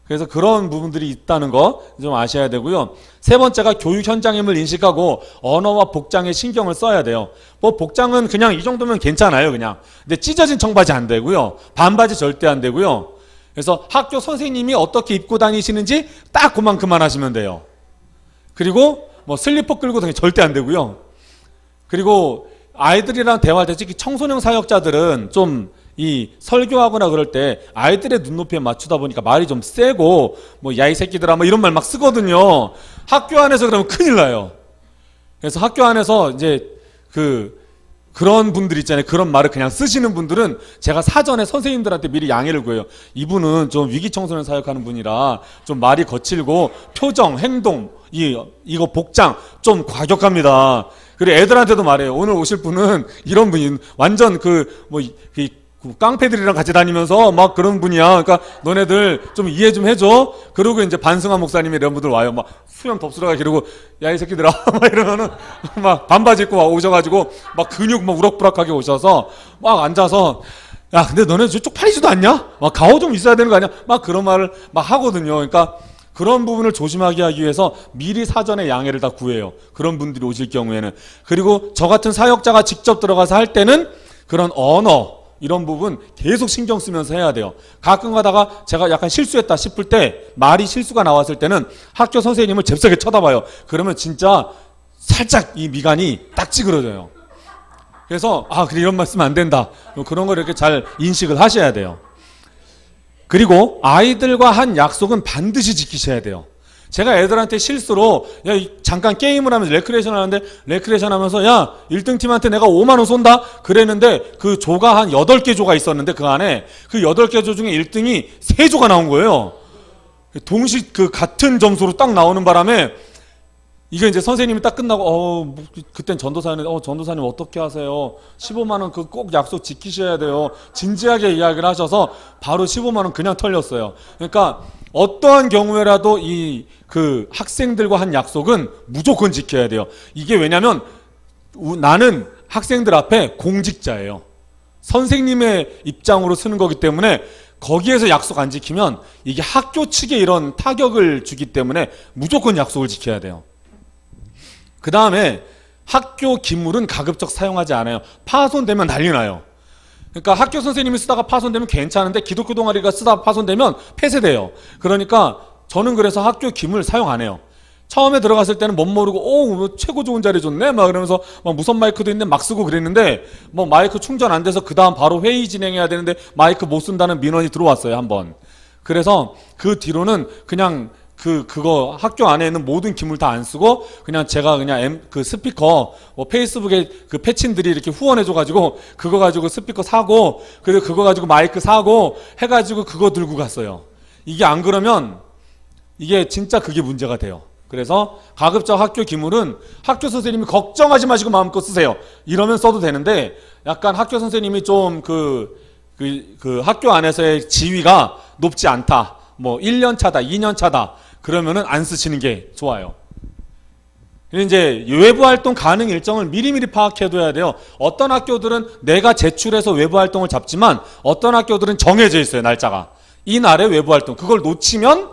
그래서 그런 부분들이 있다는 거 좀 아셔야 되고요. 세 번째가 교육 현장임을 인식하고 언어와 복장에 신경을 써야 돼요. 뭐 복장은 그냥 이 정도면 괜찮아요, 그냥. 근데 찢어진 청바지 안 되고요. 반바지 절대 안 되고요. 그래서 학교 선생님이 어떻게 입고 다니시는지 딱 그만큼만 하시면 돼요. 그리고 뭐 슬리퍼 끌고 다니기 절대 안 되고요. 그리고 아이들이랑 대화할 때 특히 청소년 사역자들은 좀 이 설교하거나 그럴 때 아이들의 눈높이에 맞추다 보니까 말이 좀 세고 뭐 야 이 새끼들아 뭐 이런 말 막 쓰거든요. 학교 안에서 그러면 큰일 나요. 그래서 학교 안에서 이제 그런 분들 있잖아요. 그런 말을 그냥 쓰시는 분들은 제가 사전에 선생님들한테 미리 양해를 구해요. 이분은 좀 위기 청소년 사역하는 분이라 좀 말이 거칠고 표정, 행동, 이거 복장 좀 과격합니다. 그리고 애들한테도 말해요. 오늘 오실 분은 이런 분이 완전 깡패들이랑 같이 다니면서 막 그런 분이야. 그러니까 너네들 좀 이해 좀 해줘. 그러고 이제 반승환 목사님이 이런 분들 와요. 막 수염 덥수라가 기르고 야 이 새끼들아 막 이러면은 막 반바지 입고 오셔가지고 막 근육 막 우럭부락하게 오셔서 막 앉아서 야 근데 너네 쪽팔리지도 않냐? 막 가오 좀 있어야 되는 거 아니야? 막 그런 말을 막 하거든요. 그러니까 그런 부분을 조심하게 하기 위해서 미리 사전에 양해를 다 구해요. 그런 분들이 오실 경우에는. 그리고 저 같은 사역자가 직접 들어가서 할 때는 그런 언어 이런 부분 계속 신경 쓰면서 해야 돼요. 가끔 가다가 제가 약간 실수했다 싶을 때 말이 실수가 나왔을 때는 학교 선생님을 잽싸게 쳐다봐요. 그러면 진짜 살짝 이 미간이 딱 찌그러져요. 그래서 그래 이런 말 쓰면 안 된다. 그런 걸 이렇게 잘 인식을 하셔야 돼요. 그리고 아이들과 한 약속은 반드시 지키셔야 돼요. 제가 애들한테 실수로 잠깐 게임을 하면서 레크레이션 하는데 레크레이션 하면서 1등 팀한테 내가 5만 원 쏜다 그랬는데 그 조가 한 8개 조가 있었는데 그 안에 그 8개 조 중에 1등이 3조가 나온 거예요. 동시 같은 점수로 딱 나오는 바람에 이게 이제 선생님이 딱 끝나고 그땐 전도사님 전도사님 어떻게 하세요? 15만 원 꼭 약속 지키셔야 돼요. 진지하게 이야기를 하셔서 바로 15만 원 그냥 털렸어요. 그러니까 어떠한 경우에라도 그 학생들과 한 약속은 무조건 지켜야 돼요. 이게 왜냐면 나는 학생들 앞에 공직자예요. 선생님의 입장으로 쓰는 거기 때문에 거기에서 약속 안 지키면 이게 학교 측에 이런 타격을 주기 때문에 무조건 약속을 지켜야 돼요. 그 다음에 학교 기물은 가급적 사용하지 않아요. 파손되면 난리 나요. 그러니까 학교 선생님이 쓰다가 파손되면 괜찮은데 기독교 동아리가 쓰다가 파손되면 폐쇄돼요. 그러니까 저는 그래서 학교 기물 사용 안 해요. 처음에 들어갔을 때는 못 모르고 최고 좋은 자리 줬네 막 이러면서 막 무선 마이크도 있는데 막 쓰고 그랬는데 뭐 마이크 충전 안 돼서 그 다음 바로 회의 진행해야 되는데 마이크 못 쓴다는 민원이 들어왔어요 한번. 그래서 그 뒤로는 그냥 그거 학교 안에 있는 모든 기물 다 안 쓰고 그냥 제가 그냥 그 스피커 페이스북에 그 패친들이 이렇게 후원해줘가지고 그거 가지고 스피커 사고 그리고 그거 가지고 마이크 사고 해가지고 그거 들고 갔어요. 이게 안 그러면 이게 진짜 그게 문제가 돼요. 그래서 가급적 학교 기물은 학교 선생님이 걱정하지 마시고 마음껏 쓰세요. 이러면 써도 되는데 약간 학교 선생님이 좀 그 학교 안에서의 지위가 높지 않다. 뭐 1년 차다, 2년 차다. 그러면은 안 쓰시는 게 좋아요. 이제 외부 활동 가능 일정을 미리미리 파악해둬야 돼요. 어떤 학교들은 내가 제출해서 외부 활동을 잡지만 어떤 학교들은 정해져 있어요, 날짜가. 이 날에 외부 활동. 그걸 놓치면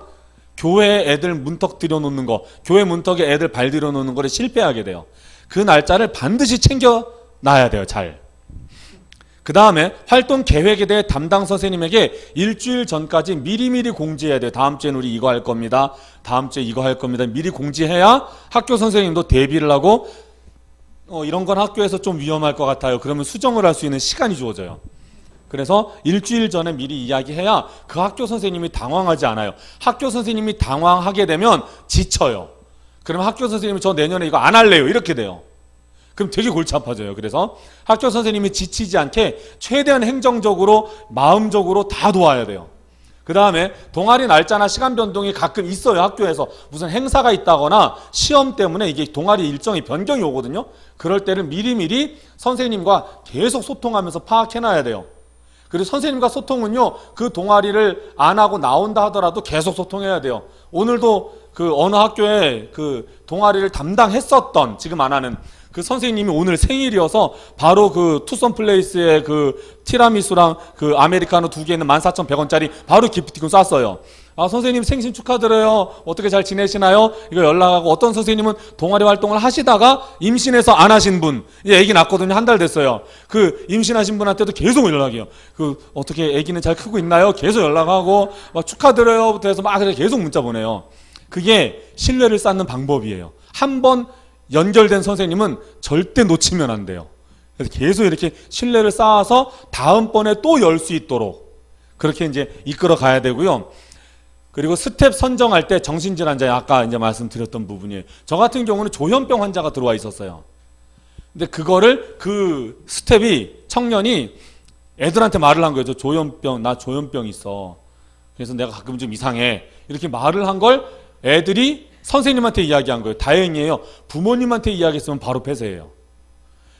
교회에 애들 문턱 들여놓는 거, 교회 문턱에 애들 발 들여놓는 거를 실패하게 돼요. 그 날짜를 반드시 챙겨놔야 돼요, 잘. 그 다음에 활동 계획에 대해 담당 선생님에게 일주일 전까지 미리미리 공지해야 돼요. 다음 주에는 우리 이거 할 겁니다. 다음 주에 이거 할 겁니다. 미리 공지해야 학교 선생님도 대비를 하고 이런 건 학교에서 좀 위험할 것 같아요. 그러면 수정을 할 수 있는 시간이 주어져요. 그래서 일주일 전에 미리 이야기해야 그 학교 선생님이 당황하지 않아요. 학교 선생님이 당황하게 되면 지쳐요. 그러면 학교 선생님이 저 내년에 이거 안 할래요. 이렇게 돼요. 그럼 되게 골치 아파져요. 그래서 학교 선생님이 지치지 않게 최대한 행정적으로 마음적으로 다 도와야 돼요. 그 다음에 동아리 날짜나 시간 변동이 가끔 있어요. 학교에서 무슨 행사가 있다거나 시험 때문에 이게 동아리 일정이 변경이 오거든요. 그럴 때는 미리미리 선생님과 계속 소통하면서 파악해놔야 돼요. 그리고 선생님과 소통은요, 그 동아리를 안 하고 나온다 하더라도 계속 소통해야 돼요. 오늘도 그 어느 학교에 그 동아리를 담당했었던, 지금 안 하는 그 선생님이 오늘 생일이어서 바로 그 투썸 플레이스의 그 티라미수랑 그 아메리카노 2개는 14,100원짜리 바로 기프티콘 쐈어요. 아, 선생님 생신 축하드려요. 어떻게 잘 지내시나요? 이거 연락하고, 어떤 선생님은 동아리 활동을 하시다가 임신해서 안 하신 분, 이제 아기 낳거든요. 한 달 됐어요. 그 임신하신 분한테도 계속 연락해요. 그 어떻게 아기는 잘 크고 있나요? 계속 연락하고 막 축하드려요부터 해서 막 계속 문자 보내요. 그게 신뢰를 쌓는 방법이에요. 한번 연결된 선생님은 절대 놓치면 안 돼요. 그래서 계속 이렇게 신뢰를 쌓아서 다음번에 또 열 수 있도록 그렇게 이제 이끌어 가야 되고요. 그리고 스텝 선정할 때 정신질환자에 아까 이제 말씀드렸던 부분이에요. 저 같은 경우는 조현병 환자가 들어와 있었어요. 근데 그거를 그 스텝이 청년이 애들한테 말을 한 거예요. 저 조현병, 나 조현병 있어. 그래서 내가 가끔 좀 이상해. 이렇게 말을 한 걸 애들이 선생님한테 이야기한 거예요. 다행이에요. 부모님한테 이야기했으면 바로 폐쇄해요.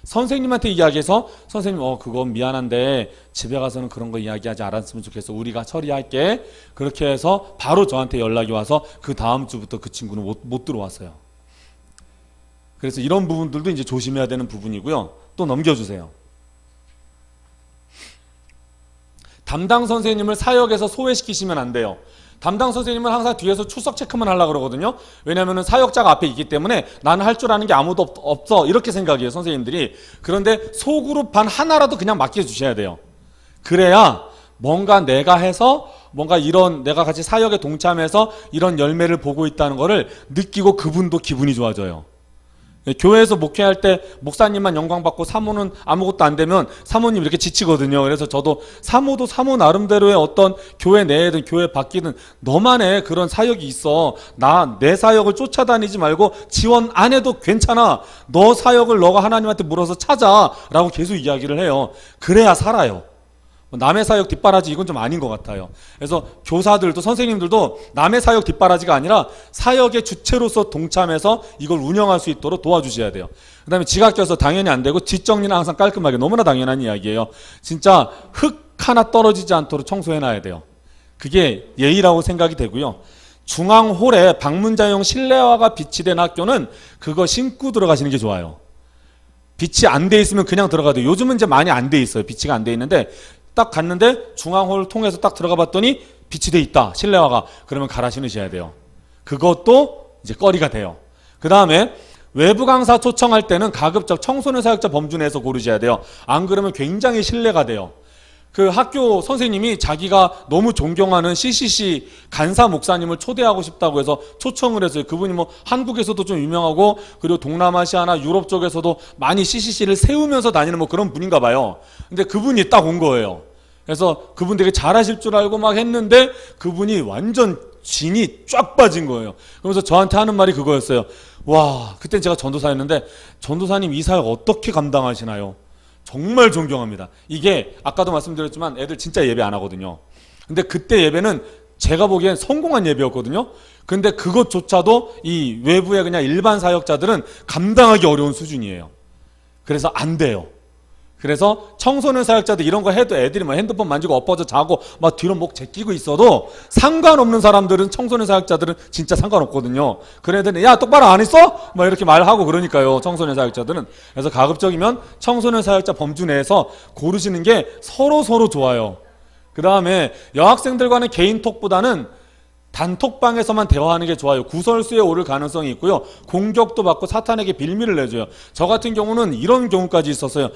선생님한테 이야기해서 선생님 그건 미안한데 집에 가서는 그런 거 이야기하지 않았으면 좋겠어. 우리가 처리할게. 그렇게 해서 바로 저한테 연락이 와서 그 다음 주부터 그 친구는 못 들어왔어요. 그래서 이런 부분들도 이제 조심해야 되는 부분이고요. 또 넘겨주세요. 담당 선생님을 사역에서 소외시키시면 안 돼요. 담당 선생님은 항상 뒤에서 출석 체크만 하려고 그러거든요. 왜냐하면 사역자가 앞에 있기 때문에 나는 할 줄 아는 게 아무도 없어 이렇게 생각해요, 선생님들이. 그런데 소그룹 반 하나라도 그냥 맡겨주셔야 돼요. 그래야 뭔가 내가 해서 뭔가 이런 내가 같이 사역에 동참해서 이런 열매를 보고 있다는 거를 느끼고 그분도 기분이 좋아져요. 교회에서 목회할 때 목사님만 영광받고 사모는 아무것도 안 되면 사모님 이렇게 지치거든요. 그래서 저도 사모도 사모 나름대로의 어떤 교회 내에든 교회 밖이든 너만의 그런 사역이 있어. 내 사역을 쫓아다니지 말고 지원 안 해도 괜찮아. 너 사역을 너가 하나님한테 물어서 찾아라고 계속 이야기를 해요. 그래야 살아요. 남의 사역 뒷바라지 이건 좀 아닌 것 같아요. 그래서 교사들도 선생님들도 남의 사역 뒷바라지가 아니라 사역의 주체로서 동참해서 이걸 운영할 수 있도록 도와주셔야 돼요. 그 다음에 지각 껴서 당연히 안 되고 뒷정리는 항상 깔끔하게, 너무나 당연한 이야기예요. 진짜 흙 하나 떨어지지 않도록 청소해놔야 돼요. 그게 예의라고 생각이 되고요. 중앙홀에 방문자용 실내화가 비치된 학교는 그거 신고 들어가시는 게 좋아요. 빛이 안 돼 있으면 그냥 들어가도 돼요. 요즘은 이제 많이 안 돼 있어요. 빛이가 안 돼 있는데 딱 갔는데 중앙홀 통해서 딱 들어가 봤더니 빛이 돼 있다, 실내화가. 그러면 갈아 신으셔야 돼요. 그것도 이제 거리가 돼요. 그 다음에 외부 강사 초청할 때는 가급적 청소년 사역자 범주 내에서 고르셔야 돼요. 안 그러면 굉장히 신뢰가 돼요. 그 학교 선생님이 자기가 너무 존경하는 CCC 간사 목사님을 초대하고 싶다고 해서 초청을 했어요. 그분이 뭐 한국에서도 좀 유명하고 그리고 동남아시아나 유럽 쪽에서도 많이 CCC를 세우면서 다니는 뭐 그런 분인가 봐요. 근데 그분이 딱 온 거예요. 그래서 그분 되게 잘하실 줄 알고 막 했는데 그분이 완전 진이 쫙 빠진 거예요. 그러면서 저한테 하는 말이 그거였어요. 와, 그땐 제가 전도사였는데 전도사님 이 사역 어떻게 감당하시나요? 정말 존경합니다. 이게 아까도 말씀드렸지만 애들 진짜 예배 안 하거든요. 근데 그때 예배는 제가 보기엔 성공한 예배였거든요. 근데 그것조차도 이 외부의 그냥 일반 사역자들은 감당하기 어려운 수준이에요. 그래서 안 돼요. 그래서 청소년 사역자들 이런 거 해도 애들이 막 핸드폰 만지고 엎어져 자고 막 뒤로 목 제끼고 있어도 상관없는 사람들은, 청소년 사역자들은 진짜 상관없거든요. 그런 애들은 야 똑바로 안 했어? 막 이렇게 말하고 그러니까요, 청소년 사역자들은. 그래서 가급적이면 청소년 사역자 범주 내에서 고르시는 게 서로 좋아요. 그 다음에 여학생들과는 개인톡보다는 단톡방에서만 대화하는 게 좋아요. 구설수에 오를 가능성이 있고요. 공격도 받고 사탄에게 빌미를 내줘요. 저 같은 경우는 이런 경우까지 있었어요.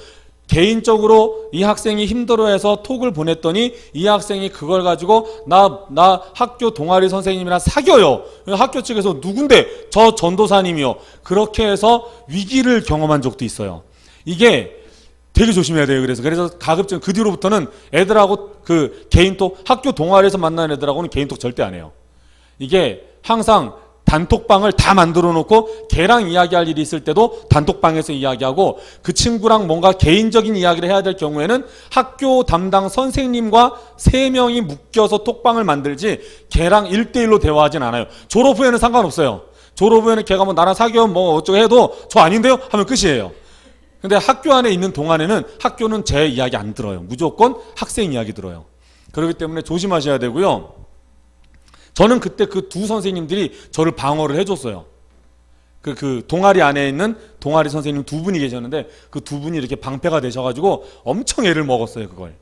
개인적으로 이 학생이 힘들어해서 톡을 보냈더니 이 학생이 그걸 가지고 나 학교 동아리 선생님이랑 사겨요. 학교 측에서 누군데? 저 전도사님이요. 그렇게 해서 위기를 경험한 적도 있어요. 이게 되게 조심해야 돼요. 그래서 가급적 그 뒤로부터는 애들하고 그 개인톡, 학교 동아리에서 만나는 애들하고는 개인톡 절대 안 해요. 이게 항상 단톡방을 다 만들어 놓고 걔랑 이야기할 일이 있을 때도 단톡방에서 이야기하고, 그 친구랑 뭔가 개인적인 이야기를 해야 될 경우에는 학교 담당 선생님과 3명이 묶여서 톡방을 만들지 걔랑 1대1로 대화하진 않아요. 졸업 후에는 상관없어요. 졸업 후에는 걔가 뭐 나랑 사귀어 뭐 어쩌고 해도 저 아닌데요? 하면 끝이에요. 근데 학교 안에 있는 동안에는 학교는 제 이야기 안 들어요. 무조건 학생 이야기 들어요. 그렇기 때문에 조심하셔야 되고요. 저는 그때 그 두 선생님들이 저를 방어를 해줬어요. 그 동아리 안에 있는 동아리 선생님 2분이 계셨는데 그 2분이 이렇게 방패가 되셔가지고 엄청 애를 먹었어요, 그걸.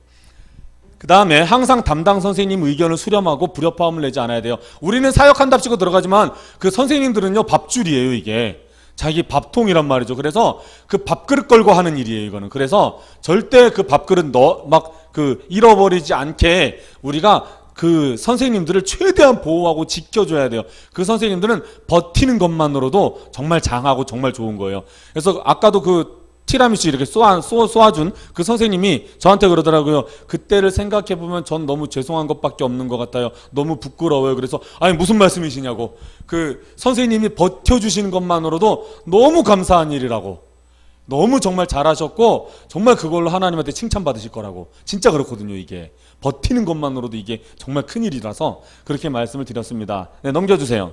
그 다음에 항상 담당 선생님 의견을 수렴하고 불협화음을 내지 않아야 돼요. 우리는 사역한답시고 들어가지만 그 선생님들은요, 밥줄이에요, 이게. 자기 밥통이란 말이죠. 그래서 그 밥그릇 걸고 하는 일이에요, 이거는. 그래서 절대 그 밥그릇 잃어버리지 않게 우리가 그 선생님들을 최대한 보호하고 지켜줘야 돼요. 그 선생님들은 버티는 것만으로도 정말 장하고 정말 좋은 거예요. 그래서 아까도 그 티라미수 이렇게 쏘아준 그 선생님이 저한테 그러더라고요. 그때를 생각해보면 전 너무 죄송한 것밖에 없는 것 같아요. 너무 부끄러워요. 그래서 아니 무슨 말씀이시냐고. 그 선생님이 버텨주시는 것만으로도 너무 감사한 일이라고. 너무 정말 잘하셨고 정말 그걸로 하나님한테 칭찬받으실 거라고. 진짜 그렇거든요. 이게 버티는 것만으로도 이게 정말 큰일이라서 그렇게 말씀을 드렸습니다. 네, 넘겨주세요.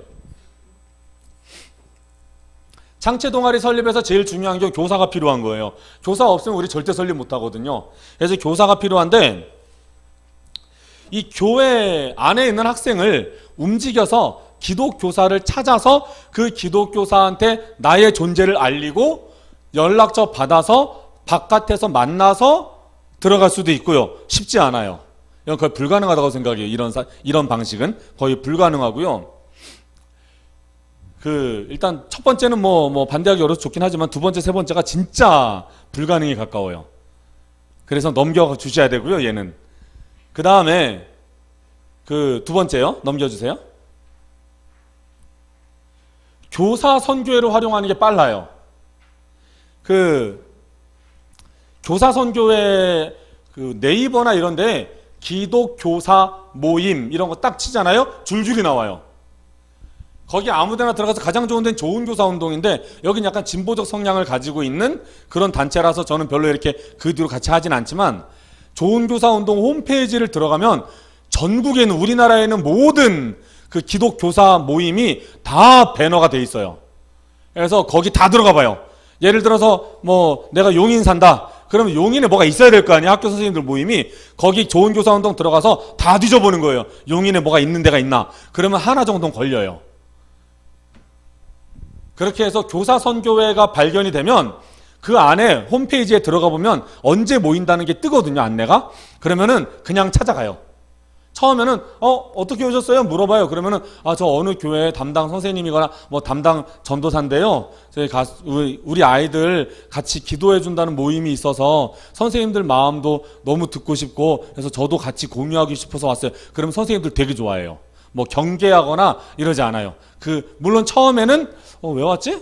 창체 동아리 설립에서 제일 중요한 게 교사가 필요한 거예요. 교사 없으면 우리 절대 설립 못 하거든요. 그래서 교사가 필요한데, 이 교회 안에 있는 학생을 움직여서 기독교사를 찾아서 그 기독교사한테 나의 존재를 알리고 연락처 받아서 바깥에서 만나서 들어갈 수도 있고요. 쉽지 않아요. 이건 거의 불가능하다고 생각해요. 이런 방식은 거의 불가능하고요. 일단 첫 번째는 뭐 반대하기 어려서 좋긴 하지만 두 번째, 세 번째가 진짜 불가능에 가까워요. 그래서 넘겨 주셔야 되고요, 얘는. 그 다음에 두 번째요. 넘겨주세요. 교사 선교회를 활용하는 게 빨라요. 교사 선교회 네이버나 이런데 기독교사 모임 이런 거 딱 치잖아요. 줄줄이 나와요. 거기 아무데나 들어가서 가장 좋은 데는 좋은 교사 운동인데 여긴 약간 진보적 성향을 가지고 있는 그런 단체라서 저는 별로 이렇게 그 뒤로 같이 하진 않지만, 좋은 교사 운동 홈페이지를 들어가면 전국에는, 우리나라에는 모든 그 기독교사 모임이 다 배너가 돼 있어요. 그래서 거기 다 들어가 봐요. 예를 들어서 뭐 내가 용인 산다. 그러면 용인에 뭐가 있어야 될 거 아니야. 학교 선생님들 모임이. 거기 좋은 교사 운동 들어가서 다 뒤져보는 거예요. 용인에 뭐가 있는 데가 있나. 그러면 하나 정도는 걸려요. 그렇게 해서 교사 선교회가 발견이 되면 그 안에 홈페이지에 들어가 보면 언제 모인다는 게 뜨거든요, 안내가. 그러면은 그냥 찾아가요. 처음에는 어떻게 오셨어요? 물어봐요. 그러면은 저 어느 교회 담당 선생님이거나 뭐 담당 전도사인데요. 우리 아이들 같이 기도해 준다는 모임이 있어서 선생님들 마음도 너무 듣고 싶고 그래서 저도 같이 공유하고 싶어서 왔어요. 그럼 선생님들 되게 좋아해요. 뭐 경계하거나 이러지 않아요. 물론 처음에는 왜 왔지?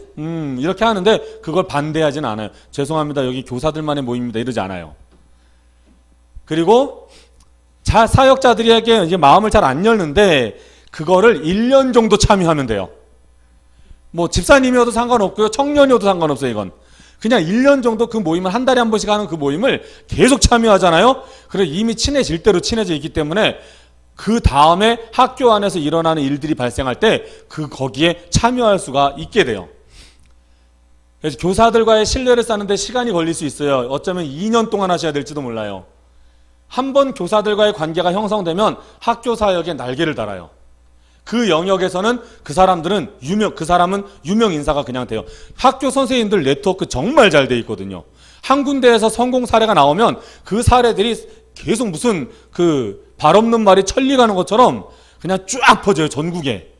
이렇게 하는데 그걸 반대하진 않아요. 죄송합니다. 여기 교사들만의 모임입니다. 이러지 않아요. 그리고 사역자들에게 이제 마음을 잘 안 열는데 그거를 1년 정도 참여하면 돼요. 뭐 집사님이어도 상관없고요. 청년이어도 상관없어요. 이건. 그냥 1년 정도 그 모임을 한 달에 한 번씩 하는 그 모임을 계속 참여하잖아요. 그래서 이미 친해질 대로 친해져 있기 때문에 그 다음에 학교 안에서 일어나는 일들이 발생할 때 거기에 참여할 수가 있게 돼요. 그래서 교사들과의 신뢰를 쌓는데 시간이 걸릴 수 있어요. 어쩌면 2년 동안 하셔야 될지도 몰라요. 한 번 교사들과의 관계가 형성되면 학교 사역에 날개를 달아요. 그 영역에서는 그 사람은 유명 인사가 그냥 돼요. 학교 선생님들 네트워크 정말 잘 돼 있거든요. 한 군데에서 성공 사례가 나오면 그 사례들이 계속 무슨 발 없는 말이 천리 가는 것처럼 그냥 쫙 퍼져요, 전국에.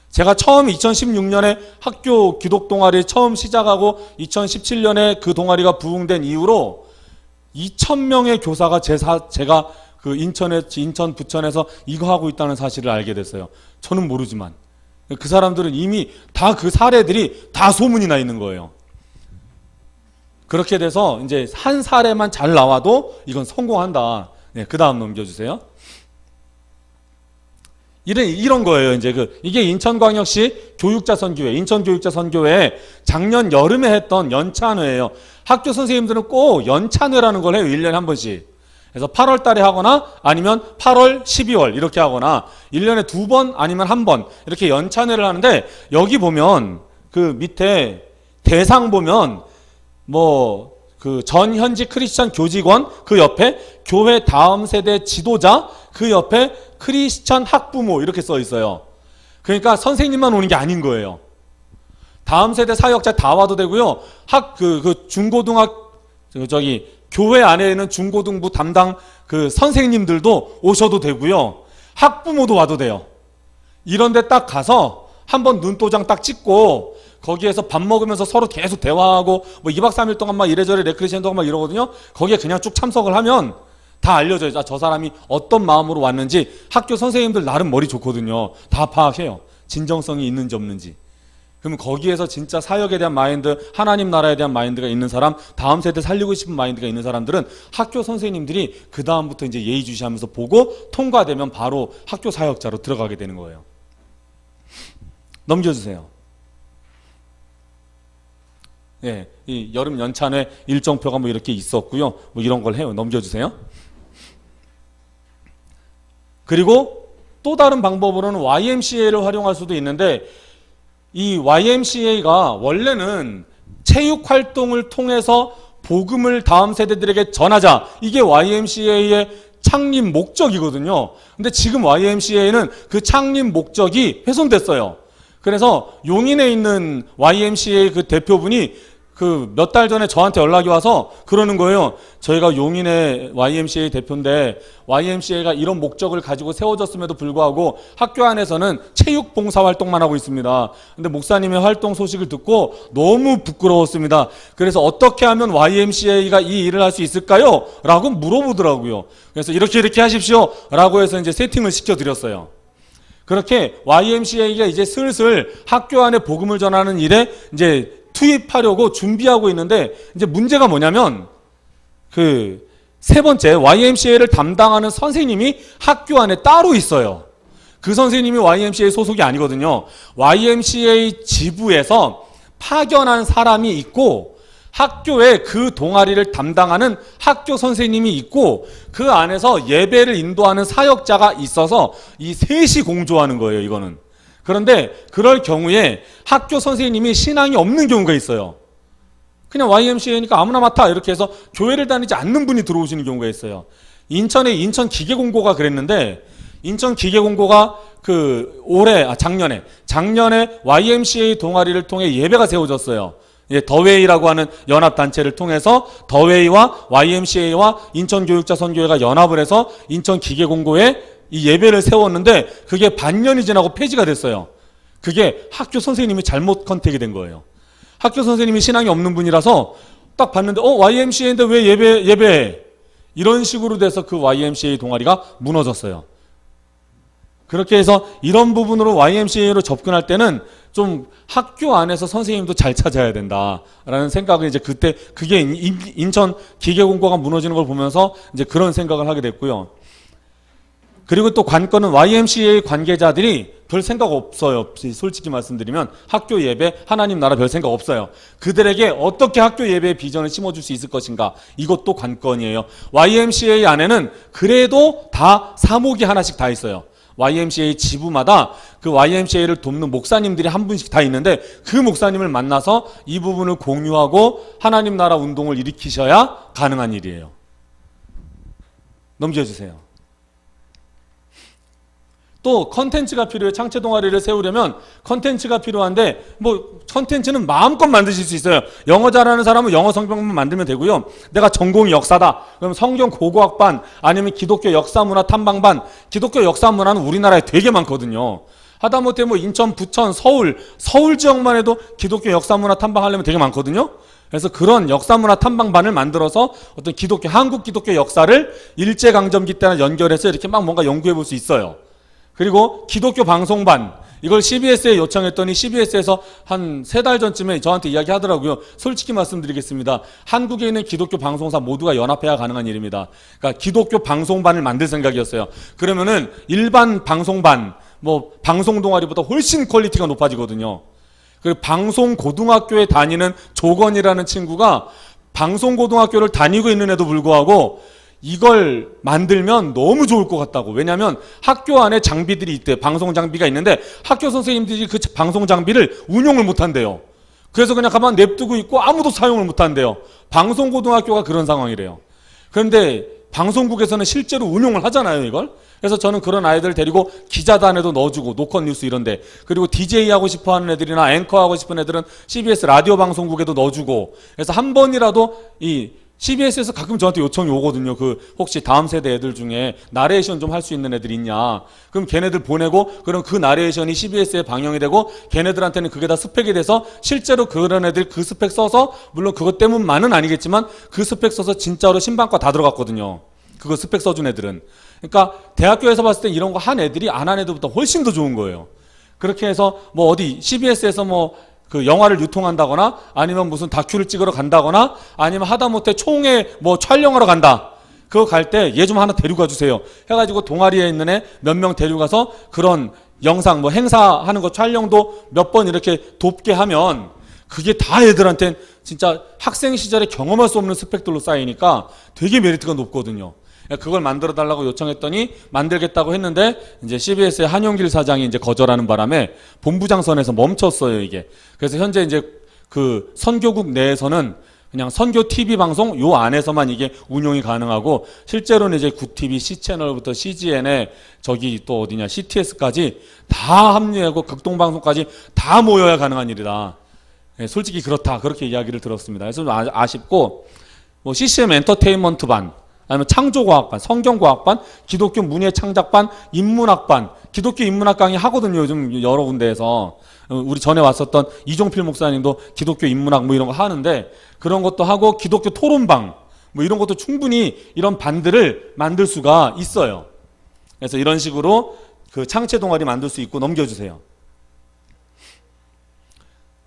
제가 처음 2016년에 학교 기독 동아리 처음 시작하고 2017년에 그 동아리가 부흥된 이후로 2,000명의 교사가 제가 인천 부천에서 이거 하고 있다는 사실을 알게 됐어요. 저는 모르지만 그 사람들은 이미 다 그 사례들이 다 소문이 나 있는 거예요. 그렇게 돼서 이제 한 사례만 잘 나와도 이건 성공한다. 네, 그 다음 넘겨주세요. 이런 거예요. 이게 인천광역시 교육자 선교회, 인천교육자 선교회 작년 여름에 했던 연찬회예요. 학교 선생님들은 꼭 연찬회라는 걸 해요. 1년에 한 번씩. 그래서 8월 달에 하거나 아니면 8월, 12월 이렇게 하거나 1년에 2번 아니면 1번 이렇게 연찬회를 하는데 여기 보면 그 밑에 대상 보면 전현직 크리스천 교직원 그 옆에 교회 다음 세대 지도자 그 옆에 크리스천 학부모 이렇게 써 있어요. 그러니까 선생님만 오는 게 아닌 거예요. 다음 세대 사역자 다 와도 되고요. 교회 안에 있는 중고등부 담당 선생님들도 오셔도 되고요. 학부모도 와도 돼요. 이런데 딱 가서 한번 눈도장 딱 찍고 거기에서 밥 먹으면서 서로 계속 대화하고 2박 3일 동안 막 이래저래 레크레이션도 하고 막 이러거든요. 거기에 그냥 쭉 참석을 하면 다 알려져요. 저 사람이 어떤 마음으로 왔는지. 학교 선생님들 나름 머리 좋거든요. 다 파악해요. 진정성이 있는지 없는지. 그러면 거기에서 진짜 사역에 대한 마인드, 하나님 나라에 대한 마인드가 있는 사람, 다음 세대 살리고 싶은 마인드가 있는 사람들은 학교 선생님들이 그 다음부터 이제 예의주시하면서 보고 통과되면 바로 학교 사역자로 들어가게 되는 거예요. 넘겨주세요. 예, 이 여름 연찬회 일정표가 이렇게 있었고요. 이런 걸 해요. 넘겨주세요. 그리고 또 다른 방법으로는 YMCA를 활용할 수도 있는데 이 YMCA가 원래는 체육 활동을 통해서 복음을 다음 세대들에게 전하자. 이게 YMCA의 창립 목적이거든요. 근데 지금 YMCA는 그 창립 목적이 훼손됐어요. 그래서 용인에 있는 YMCA 그 대표분이 몇 달 전에 저한테 연락이 와서 그러는 거예요. 저희가 용인의 YMCA 대표인데 YMCA가 이런 목적을 가지고 세워졌음에도 불구하고 학교 안에서는 체육 봉사 활동만 하고 있습니다. 근데 목사님의 활동 소식을 듣고 너무 부끄러웠습니다. 그래서 어떻게 하면 YMCA가 이 일을 할 수 있을까요? 라고 물어보더라고요. 그래서 이렇게 하십시오. 라고 해서 이제 세팅을 시켜드렸어요. 그렇게 YMCA가 이제 슬슬 학교 안에 복음을 전하는 일에 이제 투입하려고 준비하고 있는데 이제 문제가 뭐냐면 세 번째 YMCA를 담당하는 선생님이 학교 안에 따로 있어요. 그 선생님이 YMCA 소속이 아니거든요. YMCA 지부에서 파견한 사람이 있고 학교에 그 동아리를 담당하는 학교 선생님이 있고 그 안에서 예배를 인도하는 사역자가 있어서 이 셋이 공조하는 거예요. 이거는. 그런데 그럴 경우에 학교 선생님이 신앙이 없는 경우가 있어요. 그냥 YMCA니까 아무나 맡아 이렇게 해서 교회를 다니지 않는 분이 들어오시는 경우가 있어요. 인천에 인천기계공고가 그랬는데 인천기계공고가 작년에 YMCA 동아리를 통해 예배가 세워졌어요. 더웨이라고 하는 연합단체를 통해서 더웨이와 YMCA와 인천교육자 선교회가 연합을 해서 인천기계공고에 이 예배를 세웠는데 그게 반년이 지나고 폐지가 됐어요. 그게 학교 선생님이 잘못 컨택이 된 거예요. 학교 선생님이 신앙이 없는 분이라서 딱 봤는데 YMCA인데 왜 예배해? 이런 식으로 돼서 그 YMCA 동아리가 무너졌어요. 그렇게 해서 이런 부분으로 YMCA로 접근할 때는 좀 학교 안에서 선생님도 잘 찾아야 된다라는 생각을 이제 그때 그게 인천 기계공고가 무너지는 걸 보면서 이제 그런 생각을 하게 됐고요. 그리고 또 관건은 YMCA 관계자들이 별 생각 없어요. 솔직히 말씀드리면 학교 예배, 하나님 나라 별 생각 없어요. 그들에게 어떻게 학교 예배의 비전을 심어줄 수 있을 것인가, 이것도 관건이에요. YMCA 안에는 그래도 다 사목이 하나씩 다 있어요. YMCA 지부마다 그 YMCA를 돕는 목사님들이 한 분씩 다 있는데, 그 목사님을 만나서 이 부분을 공유하고 하나님 나라 운동을 일으키셔야 가능한 일이에요. 넘겨주세요. 또 컨텐츠가 필요해요. 창체 동아리를 세우려면 컨텐츠가 필요한데, 뭐 컨텐츠는 마음껏 만드실 수 있어요. 영어 잘하는 사람은 영어 성경만 만들면 되고요. 내가 전공이 역사다 그럼 성경 고고학반, 아니면 기독교 역사문화 탐방반. 기독교 역사문화는 우리나라에 되게 많거든요. 하다못해 뭐 인천, 부천, 서울 지역만 해도 기독교 역사문화 탐방하려면 되게 많거든요. 그래서 그런 역사문화 탐방반을 만들어서 어떤 한국 기독교 역사를 일제강점기 때나 연결해서 이렇게 막 뭔가 연구해 볼 수 있어요. 그리고 기독교 방송반, 이걸 CBS에 요청했더니 CBS에서 한 3달 전쯤에 저한테 이야기하더라고요. 솔직히 말씀드리겠습니다. 한국에 있는 기독교 방송사 모두가 연합해야 가능한 일입니다. 그러니까 기독교 방송반을 만들 생각이었어요. 그러면은 일반 방송반, 뭐 방송 동아리보다 훨씬 퀄리티가 높아지거든요. 그 방송고등학교에 다니는 조건이라는 친구가 방송고등학교를 다니고 있는데도 불구하고 이걸 만들면 너무 좋을 것 같다고. 왜냐하면 학교 안에 장비들이 있대. 방송 장비가 있는데 학교 선생님들이 그 방송 장비를 운용을 못한대요. 그래서 그냥 가만 냅두고 있고 아무도 사용을 못한대요. 방송고등학교가 그런 상황이래요. 그런데 방송국에서는 실제로 운용을 하잖아요, 이걸. 그래서 저는 그런 아이들 데리고 기자단에도 넣어주고, 노컷 뉴스 이런데, 그리고 DJ 하고 싶어하는 애들이나 앵커 하고 싶은 애들은 CBS 라디오 방송국에도 넣어주고, 그래서 한 번이라도 이 CBS에서 가끔 저한테 요청이 오거든요. 혹시 다음 세대 애들 중에 나레이션 좀 할 수 있는 애들 있냐. 그럼 걔네들 보내고, 그럼 그 나레이션이 CBS에 방영이 되고, 걔네들한테는 그게 다 스펙이 돼서 실제로 그런 애들 그 스펙 써서, 물론 그것 때문만은 아니겠지만 그 스펙 써서 진짜로 신방과 다 들어갔거든요. 그거 스펙 써준 애들은. 그러니까 대학교에서 봤을 때 이런 거 한 애들이 안 한 애들보다 훨씬 더 좋은 거예요. 그렇게 해서 뭐 어디 CBS에서 그 영화를 유통한다거나, 아니면 무슨 다큐를 찍으러 간다거나, 아니면 하다못해 총회 뭐 촬영하러 간다. 그거 갈 때 얘 좀 하나 데리고 가주세요. 해가지고 동아리에 있는 애 몇 명 데려가서 그런 영상 뭐 행사하는 거 촬영도 몇 번 이렇게 돕게 하면, 그게 다 애들한텐 진짜 학생 시절에 경험할 수 없는 스펙들로 쌓이니까 되게 메리트가 높거든요. 그걸 만들어 달라고 요청했더니 만들겠다고 했는데, 이제 CBS의 한용길 사장이 이제 거절하는 바람에 본부장 선에서 멈췄어요, 이게. 그래서 현재 이제 그 선교국 내에서는 그냥 선교 TV 방송 요 안에서만 이게 운용이 가능하고, 실제로는 이제 구TV, C채널부터 CGN에 저기 또 어디냐 CTS까지 다 합류하고 극동방송까지 다 모여야 가능한 일이다. 네, 솔직히 그렇다, 그렇게 이야기를 들었습니다. 그래서 좀 아쉽고, 뭐 CCM 엔터테인먼트반, 아니면 창조과학반, 성경과학반, 기독교 문예창작반, 인문학반, 기독교 인문학 강의 하거든요, 요즘 여러 군데에서. 우리 전에 왔었던 이종필 목사님도 기독교 인문학 뭐 이런 거 하는데, 그런 것도 하고, 기독교 토론방 뭐 이런 것도 충분히 이런 반들을 만들 수가 있어요. 그래서 이런 식으로 그 창체 동아리 만들 수 있고. 넘겨주세요.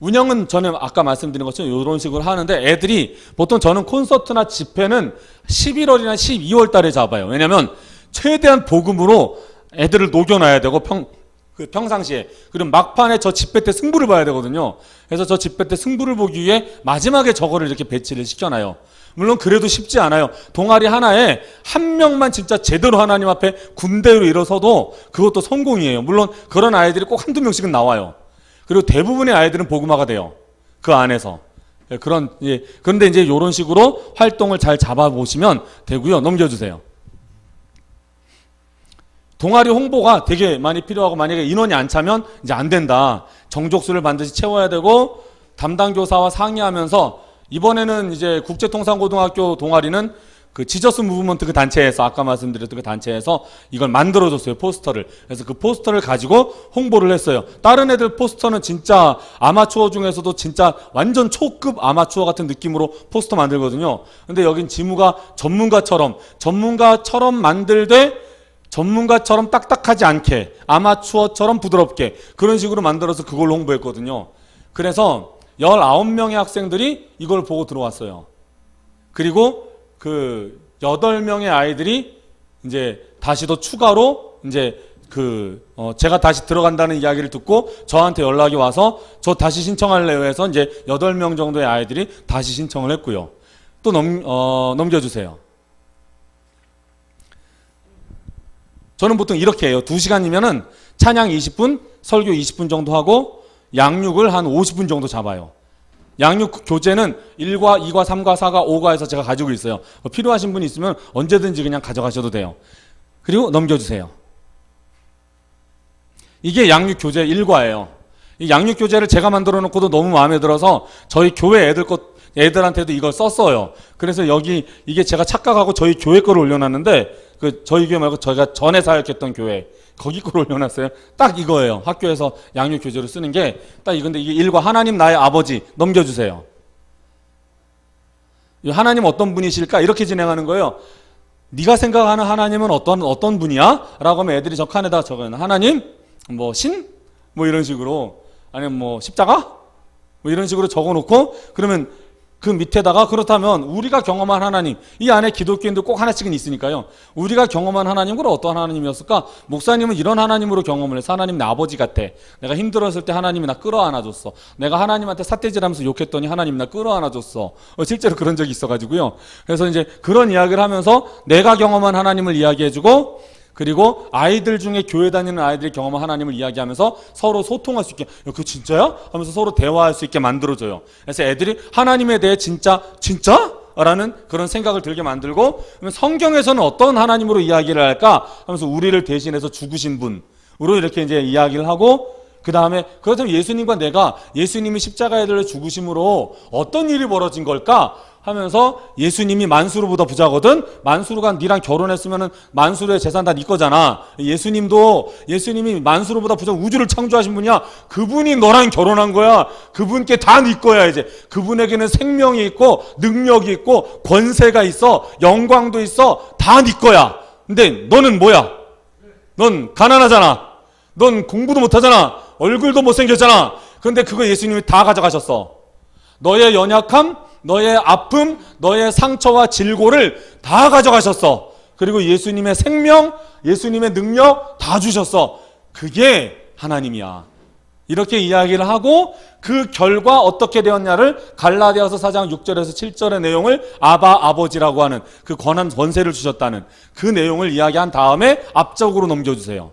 운영은 저는 아까 말씀드린 것처럼 이런 식으로 하는데, 애들이 보통 저는 콘서트나 집회는 11월이나 12월 달에 잡아요. 왜냐면 최대한 복음으로 애들을 녹여놔야 되고, 평상시에. 그리고 막판에 저 집회 때 승부를 봐야 되거든요. 그래서 저 집회 때 승부를 보기 위해 마지막에 저거를 이렇게 배치를 시켜놔요. 물론 그래도 쉽지 않아요. 동아리 하나에 한 명만 진짜 제대로 하나님 앞에 군대로 일어서도 그것도 성공이에요. 물론 그런 아이들이 꼭 한두 명씩은 나와요. 그리고 대부분의 아이들은 복음화가 돼요, 그 안에서. 그런데 이제 이런 식으로 활동을 잘 잡아보시면 되고요. 넘겨주세요. 동아리 홍보가 되게 많이 필요하고, 만약에 인원이 안 차면 이제 안 된다. 정족수를 반드시 채워야 되고, 담당 교사와 상의하면서, 이번에는 이제 국제통상고등학교 동아리는 그 지저스 무브먼트 그 단체에서, 아까 말씀드렸던 그 단체에서 이걸 만들어줬어요, 포스터를. 그래서 그 포스터를 가지고 홍보를 했어요. 다른 애들 포스터는 진짜 아마추어 중에서도 진짜 완전 초급 아마추어 같은 느낌으로 포스터 만들거든요. 근데 여긴 지무가 전문가처럼 만들되, 전문가처럼 딱딱하지 않게, 아마추어처럼 부드럽게, 그런 식으로 만들어서 그걸로 홍보했거든요. 그래서 19명의 학생들이 이걸 보고 들어왔어요. 그리고 그 8명의 아이들이 이제 다시 더 추가로 이제 제가 다시 들어간다는 이야기를 듣고 저한테 연락이 와서 저 다시 신청할래요 해서 이제 8명 정도의 아이들이 다시 신청을 했고요. 또 넘겨주세요. 저는 보통 이렇게 해요. 2시간이면은 찬양 20분, 설교 20분 정도 하고 양육을 한 50분 정도 잡아요. 양육 교재는 1과, 2과, 3과, 4과, 5과 해서 제가 가지고 있어요. 필요하신 분이 있으면 언제든지 그냥 가져가셔도 돼요. 그리고 넘겨주세요. 이게 양육 교재 1과예요. 이 양육 교재를 제가 만들어 놓고도 너무 마음에 들어서 저희 교회 애들한테도 이걸 썼어요. 그래서 여기 이게 제가 착각하고 저희 교회 거를 올려놨는데 저희 교회 말고 저희가 전에 사역했던 교회 거기 거를 올려놨어요. 딱 이거예요. 학교에서 양육 교재로 쓰는 게 딱 이건데 이게 1과 하나님 나의 아버지 넘겨주세요. 하나님 어떤 분이실까 이렇게 진행하는 거예요. 네가 생각하는 하나님은 어떤 분이야? 라고 하면 애들이 저 칸에다 적어요. 하나님? 뭐 신? 뭐 이런 식으로 아니면 뭐 십자가? 뭐 이런 식으로 적어놓고 그러면 그 밑에다가 그렇다면 우리가 경험한 하나님 이 안에 기독교인도 꼭 하나씩은 있으니까요. 우리가 경험한 하나님은 어떤 하나님이었을까? 목사님은 이런 하나님으로 경험을 해서 하나님 내 아버지 같아. 내가 힘들었을 때 하나님이 나 끌어안아줬어. 내가 하나님한테 삿대질하면서 욕했더니 하나님이 나 끌어안아줬어. 실제로 그런 적이 있어가지고요. 그래서 이제 그런 이야기를 하면서 내가 경험한 하나님을 이야기해주고 그리고 아이들 중에 교회 다니는 아이들이 경험한 하나님을 이야기하면서 서로 소통할 수 있게 그거 진짜야? 하면서 서로 대화할 수 있게 만들어줘요. 그래서 애들이 하나님에 대해 진짜? 라는 그런 생각을 들게 만들고 성경에서는 어떤 하나님으로 이야기를 할까? 하면서 우리를 대신해서 죽으신 분으로 이렇게 이제 이야기를 하고 그 다음에 그렇다면 예수님과 내가 예수님이 십자가에 달려 죽으심으로 어떤 일이 벌어진 걸까? 하면서 예수님이 만수르보다 부자거든. 만수르가 니랑 결혼했으면은 만수르의 재산 다 네 거잖아. 예수님이 만수르보다 부자 우주를 창조하신 분이야. 그분이 너랑 결혼한 거야. 그분께 다 네 거야. 이제 그분에게는 생명이 있고 능력이 있고 권세가 있어 영광도 있어 다 네 거야. 근데 너는 뭐야? 넌 가난하잖아. 넌 공부도 못하잖아. 얼굴도 못생겼잖아. 그런데 그거 예수님이 다 가져가셨어. 너의 연약함, 너의 아픔, 너의 상처와 질고를 다 가져가셨어. 그리고 예수님의 생명, 예수님의 능력 다 주셨어. 그게 하나님이야. 이렇게 이야기를 하고 그 결과 어떻게 되었냐를 갈라디아서 4장 6절에서 7절의 내용을 아바 아버지라고 하는 그 권세를 주셨다는 그 내용을 이야기한 다음에 앞쪽으로 넘겨주세요.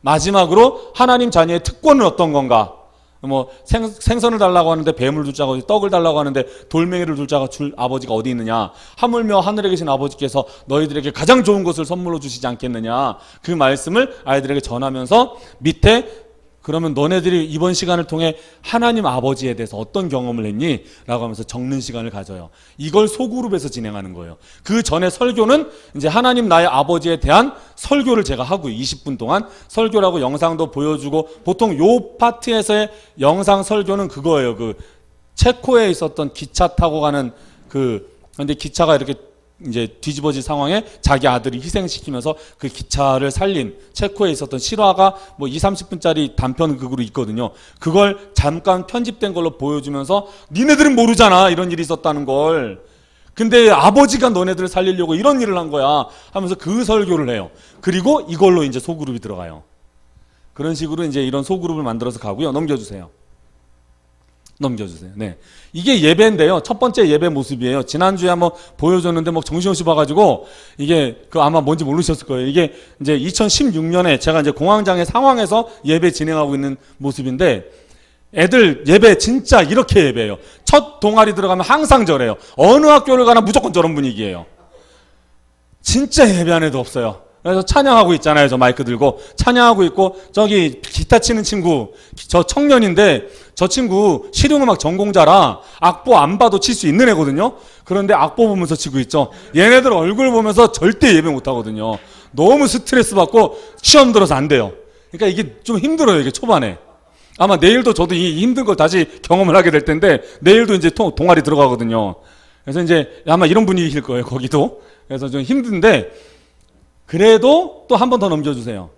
마지막으로 하나님 자녀의 특권은 어떤 건가? 뭐 생선을 달라고 하는데 뱀을 줄 자가 떡을 달라고 하는데 돌멩이를 줄 자가 줄 아버지가 어디 있느냐? 하물며 하늘에 계신 아버지께서 너희들에게 가장 좋은 것을 선물로 주시지 않겠느냐? 그 말씀을 아이들에게 전하면서 밑에 그러면 너네들이 이번 시간을 통해 하나님 아버지에 대해서 어떤 경험을 했니? 라고 하면서 적는 시간을 가져요. 이걸 소그룹에서 진행하는 거예요. 그 전에 설교는 이제 하나님 나의 아버지에 대한 설교를 제가 하고요. 20분 동안 설교라고 영상도 보여주고 보통 요 파트에서의 영상 설교는 그거예요. 그 체코에 있었던 기차 타고 가는 근데 기차가 이렇게 이제 뒤집어진 상황에 자기 아들을 희생시키면서 그 기차를 살린 체코에 있었던 실화가 뭐 20-30분짜리 단편극으로 있거든요. 그걸 잠깐 편집된 걸로 보여주면서 니네들은 모르잖아 이런 일이 있었다는 걸. 근데 아버지가 너네들을 살리려고 이런 일을 한 거야 하면서 그 설교를 해요. 그리고 이걸로 이제 소그룹이 들어가요. 그런 식으로 이제 이런 소그룹을 만들어서 가고요. 넘겨주세요. 네. 이게 예배인데요. 첫 번째 예배 모습이에요. 지난주에 한번 보여줬는데 뭐 정신없이 봐가지고 이게 아마 뭔지 모르셨을 거예요. 이게 이제 2016년에 제가 이제 공황장애 상황에서 예배 진행하고 있는 모습인데 애들 예배 진짜 이렇게 예배해요. 첫 동아리 들어가면 항상 저래요. 어느 학교를 가나 무조건 저런 분위기예요. 진짜 예배 안 해도 없어요. 그래서 찬양하고 있잖아요. 저 마이크 들고 찬양하고 있고 저기 기타 치는 친구 저 청년인데 저 친구 실용음악 전공자라 악보 안 봐도 칠 수 있는 애거든요. 그런데 악보 보면서 치고 있죠. 얘네들 얼굴 보면서 절대 예배 못 하거든요. 너무 스트레스 받고 시험 들어서 안 돼요. 그러니까 이게 좀 힘들어요. 이게 초반에. 아마 내일도 저도 이 힘든 걸 다시 경험을 하게 될 텐데 내일도 이제 동아리 들어가거든요. 그래서 이제 아마 이런 분위기일 거예요. 거기도. 그래서 좀 힘든데 그래도 또 한 번 더 넘겨주세요.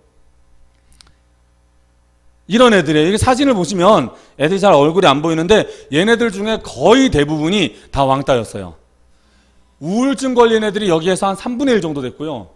이런 애들이에요. 이게 사진을 보시면 애들이 잘 얼굴이 안 보이는데 얘네들 중에 거의 대부분이 다 왕따였어요. 우울증 걸린 애들이 여기에서 한 3분의 1 정도 됐고요.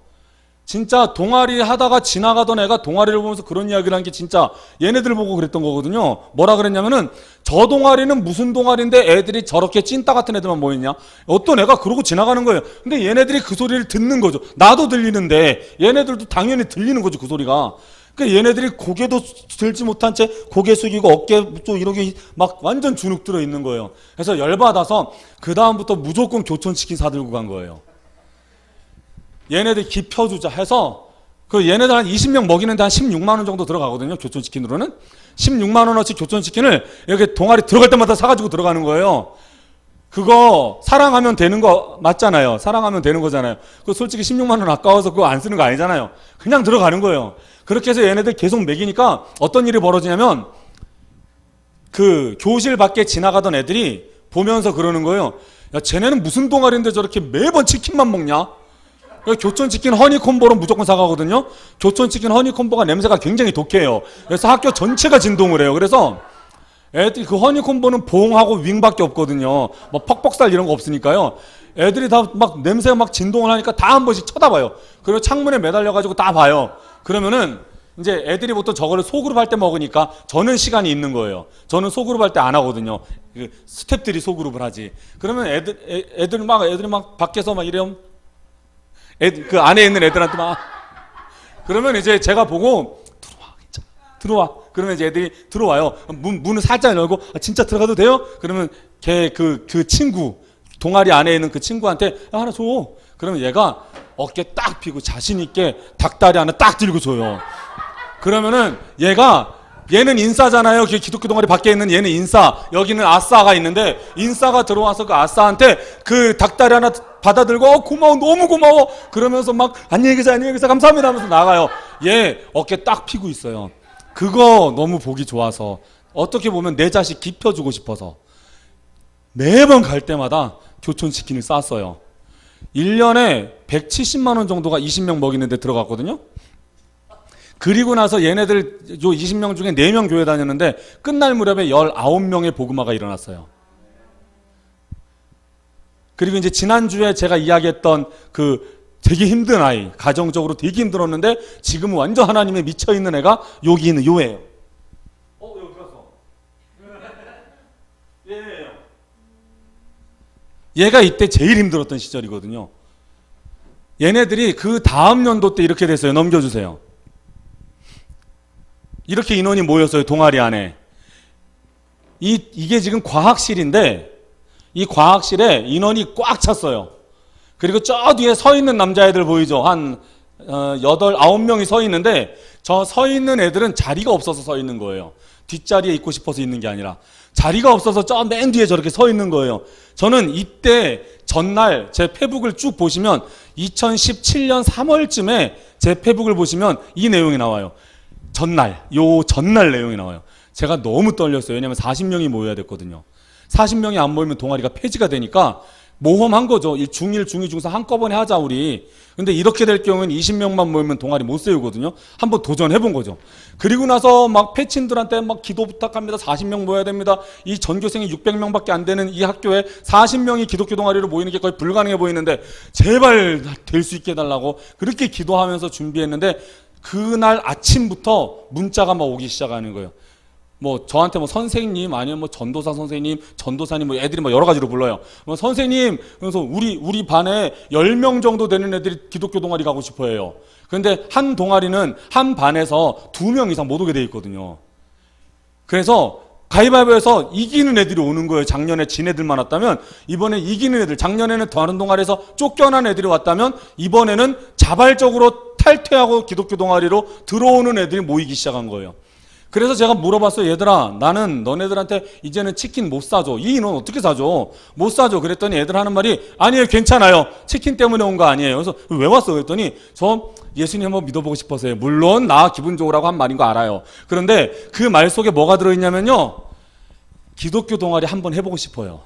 진짜 동아리 하다가 지나가던 애가 동아리를 보면서 그런 이야기를 한 게 진짜 얘네들 보고 그랬던 거거든요. 뭐라 그랬냐면은 저 동아리는 무슨 동아리인데 애들이 저렇게 찐따 같은 애들만 모였냐? 어떤 애가 그러고 지나가는 거예요. 근데 얘네들이 그 소리를 듣는 거죠. 나도 들리는데 얘네들도 당연히 들리는 거죠, 그 소리가. 그러니까 얘네들이 고개도 들지 못한 채 고개 숙이고 어깨 또 이렇게 막 완전 주눅 들어 있는 거예요. 그래서 열받아서 그 다음부터 무조건 교촌치킨 사들고 간 거예요. 얘네들 기 펴주자 해서 그 얘네들 한 20명 먹이는데 한 16만 원 정도 들어가거든요. 교촌치킨으로는 16만 원어치 교촌치킨을 이렇게 동아리 들어갈 때마다 사가지고 들어가는 거예요. 그거 사랑하면 되는 거 맞잖아요. 사랑하면 되는 거잖아요. 그 솔직히 16만 원 아까워서 그거 안 쓰는 거 아니잖아요. 그냥 들어가는 거예요. 그렇게 해서 얘네들 계속 먹이니까 어떤 일이 벌어지냐면 그 교실 밖에 지나가던 애들이 보면서 그러는 거예요. 야, 쟤네는 무슨 동아리인데 저렇게 매번 치킨만 먹냐? 교촌치킨 허니콤보로 무조건 사가거든요. 교촌치킨 허니콤보가 냄새가 굉장히 독해요. 그래서 학교 전체가 진동을 해요. 그래서 애들이 그 허니콤보는 봉하고 윙밖에 없거든요. 뭐 퍽퍽살 이런 거 없으니까요. 애들이 다 막 냄새가 막 진동을 하니까 다 한 번씩 쳐다봐요. 그리고 창문에 매달려가지고 다 봐요. 그러면은 이제 애들이 보통 저거를 소그룹 할 때 먹으니까 저는 시간이 있는 거예요. 저는 소그룹 할 때 안 하거든요. 그 스태프들이 소그룹을 하지. 그러면 애들이 막 밖에서 막 이래요. 그 안에 있는 애들한테 막 그러면 이제 제가 보고 들어와. 그러면 이제 애들이 들어와요. 문을 살짝 열고 진짜 들어가도 돼요? 그러면 걔 그 친구 동아리 안에 있는 그 친구한테 하나 줘. 그러면 얘가 어깨 딱 펴고 자신 있게 닭다리 하나 딱 들고 줘요. 그러면은 얘는 인싸잖아요. 기독교 동아리 밖에 있는 얘는 인싸. 여기는 아싸가 있는데 인싸가 들어와서 그 아싸한테 그 닭다리 하나 받아들고 고마워 너무 고마워 그러면서 막 안녕히 계세요 감사합니다 하면서 나가요. 얘 어깨 딱 펴고 있어요. 그거 너무 보기 좋아서 어떻게 보면 내 자식 기펴주고 싶어서 매번 갈 때마다 교촌치킨을 쌌어요. 1년에 170만 원 정도가 20명 먹이는데 들어갔거든요. 그리고 나서 얘네들 20명 중에 4명 교회 다녔는데 끝날 무렵에 19명의 복음화가 일어났어요. 그리고 이제 지난주에 제가 이야기했던 그 되게 힘든 아이, 가정적으로 되게 힘들었는데 지금은 완전 하나님에 미쳐있는 애가 여기 있는 요 애예요. 여기 들어왔어. 얘가 이때 제일 힘들었던 시절이거든요. 얘네들이 그 다음 연도 때 이렇게 됐어요. 넘겨주세요. 이렇게 인원이 모였어요. 동아리 안에. 이게 지금 과학실인데 이 과학실에 인원이 꽉 찼어요. 그리고 저 뒤에 서 있는 남자애들 보이죠? 한 8, 9명이 서 있는데 저 서 있는 애들은 자리가 없어서 서 있는 거예요. 뒷자리에 있고 싶어서 있는 게 아니라 자리가 없어서 저 맨 뒤에 저렇게 서 있는 거예요. 저는 이때 전날 제 페북을 쭉 보시면 2017년 3월쯤에 제 페북을 보시면 이 내용이 나와요. 전날 내용이 나와요. 제가 너무 떨렸어요. 왜냐면 40명이 모여야 됐거든요. 40명이 안 모이면 동아리가 폐지가 되니까 모험한 거죠. 중1, 중2, 중3 한꺼번에 하자 우리. 근데 이렇게 될 경우는 20명만 모이면 동아리 못 세우거든요. 한번 도전해본 거죠. 그리고 나서 막 패친들한테 막 기도 부탁합니다. 40명 모여야 됩니다. 이 전교생이 600명밖에 안 되는 이 학교에 40명이 기독교 동아리로 모이는 게 거의 불가능해 보이는데 제발 될 수 있게 해달라고 그렇게 기도하면서 준비했는데 그날 아침부터 문자가 막 오기 시작하는 거예요. 뭐 저한테 뭐 선생님 아니면 뭐 전도사 선생님, 전도사님 뭐 애들이 뭐 여러 가지로 불러요. 뭐 선생님 그래서 우리 반에 10명 정도 되는 애들이 기독교 동아리 가고 싶어 해요. 그런데 한 동아리는 한 반에서 2명 이상 못 오게 돼 있거든요. 그래서 가위바위보에서 이기는 애들이 오는 거예요. 작년에 진 애들만 왔다면 이번에 이기는 애들, 작년에는 다른 동아리에서 쫓겨난 애들이 왔다면 이번에는 자발적으로 탈퇴하고 기독교 동아리로 들어오는 애들이 모이기 시작한 거예요. 그래서 제가 물어봤어요. 얘들아, 나는 너네들한테 이제는 치킨 못 사줘. 이 인원 어떻게 사줘? 못 사줘. 그랬더니 애들 하는 말이 아니에요, 괜찮아요. 치킨 때문에 온 거 아니에요. 그래서 왜 왔어? 그랬더니 저 예수님 한번 믿어보고 싶어서요. 물론 나 기분 좋으라고 한 말인 거 알아요. 그런데 그 말 속에 뭐가 들어있냐면요, 기독교 동아리 한번 해보고 싶어요.